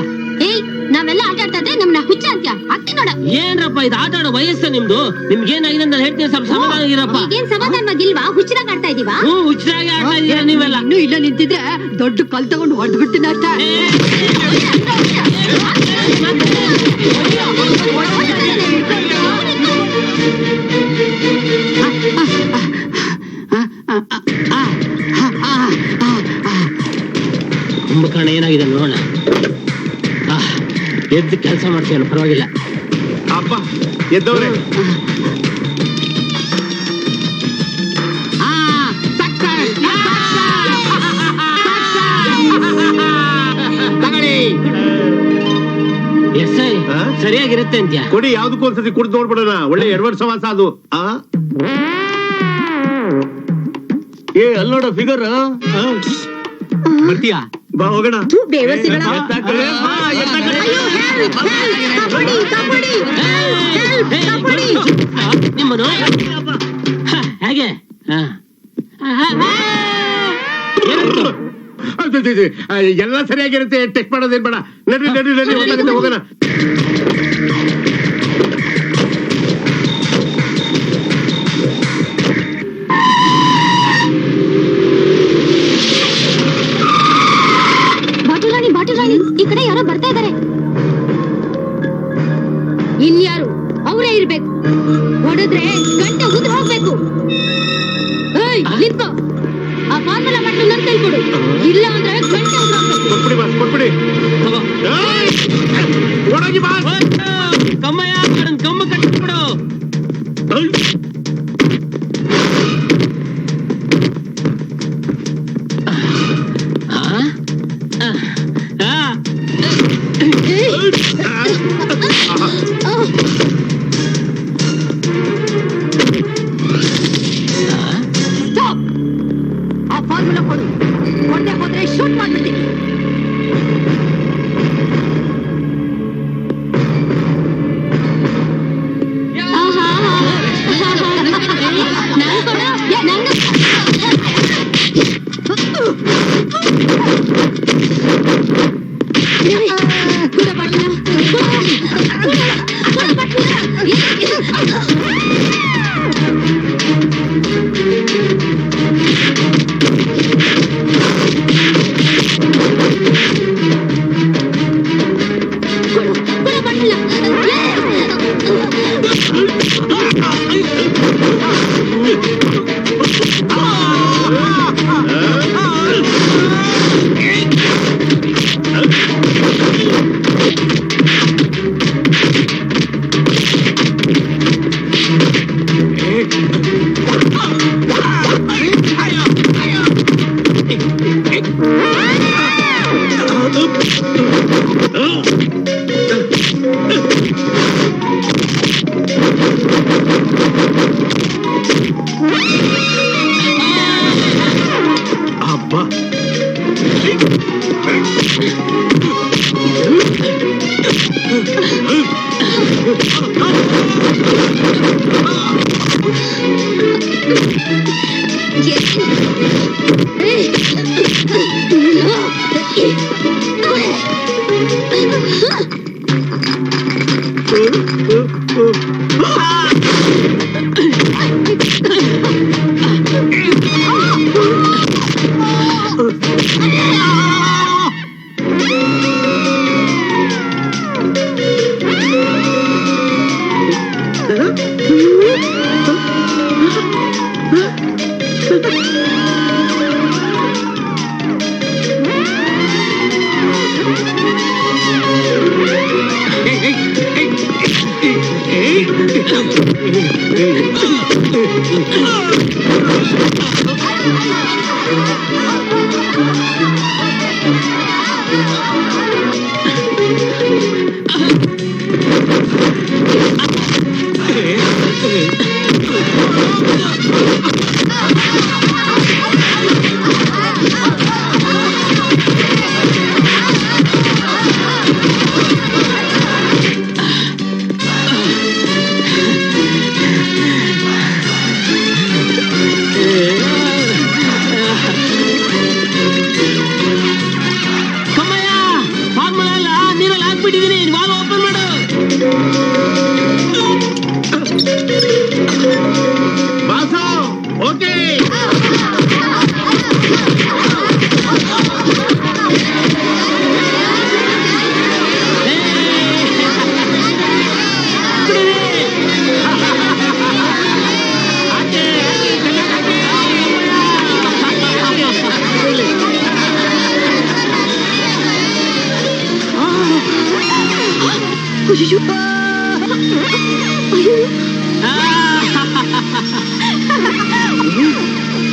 ಏಯ್, ನಾವೆಲ್ಲ ಆಟ ಆಡ್ತಾ ಇದ್ರೆ ನಮ್ನ ಹುಚ್ಚ ಅಂತ್ಯ ಆಗ್ತಿ ನೋಡ. ಏನ್ರಪ್ಪ ಇದು? ಆಟ ಆಡೋ ವಯಸ್ಸ ನಿಮ್ದು. ನಿಮ್ಗೇನಾಗಿದೆ ಅಂತ ಹೇಳ್ತೀನಿ, ಸ್ವಲ್ಪ ಸಮಾಧಾನ ಇರಪ್ಪ. ಈಗೇನ್ ಸಮಾಧಾನವಾಗಿಲ್ವಾ? ಹುಚ್ಚರಾಗ ಆಡ್ತಾ ಇದೀವಾ? ಹುಚ್ಚರಾಗಿ ಆಡ್ತಾ ಇದೀರಾ ನೀವೆಲ್ಲ. ಇನ್ನು ಇಲ್ಲ ನಿಂತಿದ್ರೆ ದೊಡ್ಡ ಕಲ್ ತಗೊಂಡು ಹೊಡೆದು ಬಿಡ್ತೀನಿ ಅಷ್ಟೇ. ಕುಂಭಕರ್ಣ ಏನಾಗಿದೆ ನೋಡೋಣ. ಎದ್ದು ಕೆಲಸ ಮಾಡ್ತೀವಲ್ಲ, ಪರವಾಗಿಲ್ಲ. ಅಪ್ಪ ಎದ್ದವ್ರೆ. S I ಸರಿಯಾಗಿರುತ್ತೆ ಅಂತ್ಯಾ? ಕೊಡಿ, ಯಾವ್ದಕ್ಕೂ ಒಂದ್ಸತಿ ಕುಡ್ದು ನೋಡ್ಬಿಡೋಣ. ಒಳ್ಳೆ ಎಡವರ್ಡ್ ಸವಾಸ ಅದು. ಅಲ್ಲೋಡ ಫಿಗರ್. ಬರ್ತೀಯಾ? ಬಾ ಹೋಗೋಣ. ನಿಮ್ಮನು ಹೇಗೆ? ಎಲ್ಲ ಸರಿಯಾಗಿರುತ್ತೆ. ಟೆಸ್ಟ್ ಮಾಡೋದೇನ್ ಬೇಡ. ನಡ್ರಿ ನಡ್ರಿ ನಡ್ರಿ, ಹೋಗೋಣ ಹೋಗೋಣ. ಬಾಟುರಾಣಿ, ಈ ಕಡೆ ಯಾರೋ ಬರ್ತಾ ಇದ್ದಾರೆ. ಇನ್ಯಾರು? ಅವರೇ ಇರ್ಬೇಕು. ಹೊಡೆದ್ರೆ ಗಂಟೆ ಉದ್ರ ಹೋಗ್ಬೇಕು. ನಿಂತ್ಕೋ. ಆ ಫಾರ್ಮುಲಾ ಬಟ್ಲು ನನ್ ಕೈ ಕೊಡು, ಇಲ್ಲ ಅಂದ್ರೆ ಗಂಟೆ ಉದ್ರ ಹೋಗ್ಬೇಕು. ಕೊಟ್ಬಿಡಿ ಬಾಸ್, ಕೊಟ್ಬಿಡಿ. ಓಡೋಗಿ ಬಾಸ್. ಕಮ್ಮಯ್ಯ, ಕಮ್ಮ ಕಟ್ಟಿಬಿಡು. ಆ ಫಾರ್ಮುಲಾ ಕೊಡು, ಕೊಟ್ಟೆ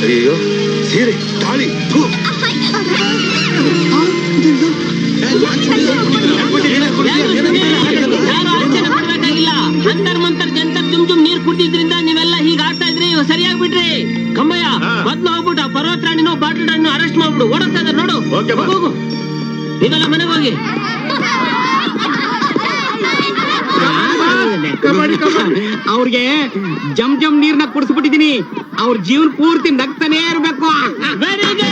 ಅಯ್ಯೋ ಸೀರೆ ತಾಳಿ ಥು. ಯಾರು ಆಶ್ಚರ್ಯ ಪಡ್ಬೇಕಾಗಿಲ್ಲ. ಅಂತರ್ ಮಂತರ್ ಜಂತರ್ ಜುಮ್ ಜುಮ್ ನೀರ್ ಕುಡ್ದಿದ್ರಿಂದ ನೀವೆಲ್ಲ ಹೀಗ ಆಡ್ತಾ ಇದ್ರಿ, ಸರಿಯಾಗಿ ಬಿಡ್ರಿ. ಕಮ್ಮಯ್ಯ ಮೊದ್ಲು ಹೋಗ್ಬಿಟ್ಟು ಆ ಪರ್ವತ ರಾಣಿನೋ ಬಾಟಲ್ ರಾಣಿನೋ ಅರೆಸ್ಟ್ ಮಾಡ್ಬಿಡು. ಓಡಿಸ್ತಾ ಇದಾರೆ ನೋಡು. ಹೋಗು ನೀವೆಲ್ಲ ಮನೆಗೆ ಹೋಗಿ. ಅವ್ರಿಗೆ ಜಮ್ ಜಮ್ ನೀರ್ನ ಕುಡಿಸ್ಬಿಟ್ಟಿದೀನಿ. ಅವ್ರ ಜೀವನ ಪೂರ್ತಿ ನಗ್ತಾನೇ ಇರ್ಬೇಕು. Very good.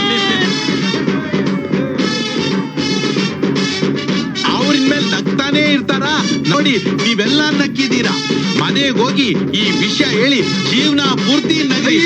ಅವ್ರಿನ್ ಮೇಲೆ ನಗ್ತಾನೇ ಇರ್ತಾರ ನೋಡಿ. ನೀವೆಲ್ಲ ನಕ್ಕಿದ್ದೀರಾ. ಮನೆಗೆ ಹೋಗಿ ಈ ವಿಷಯ ಹೇಳಿ ಜೀವನ ಪೂರ್ತಿ ನಗಿ.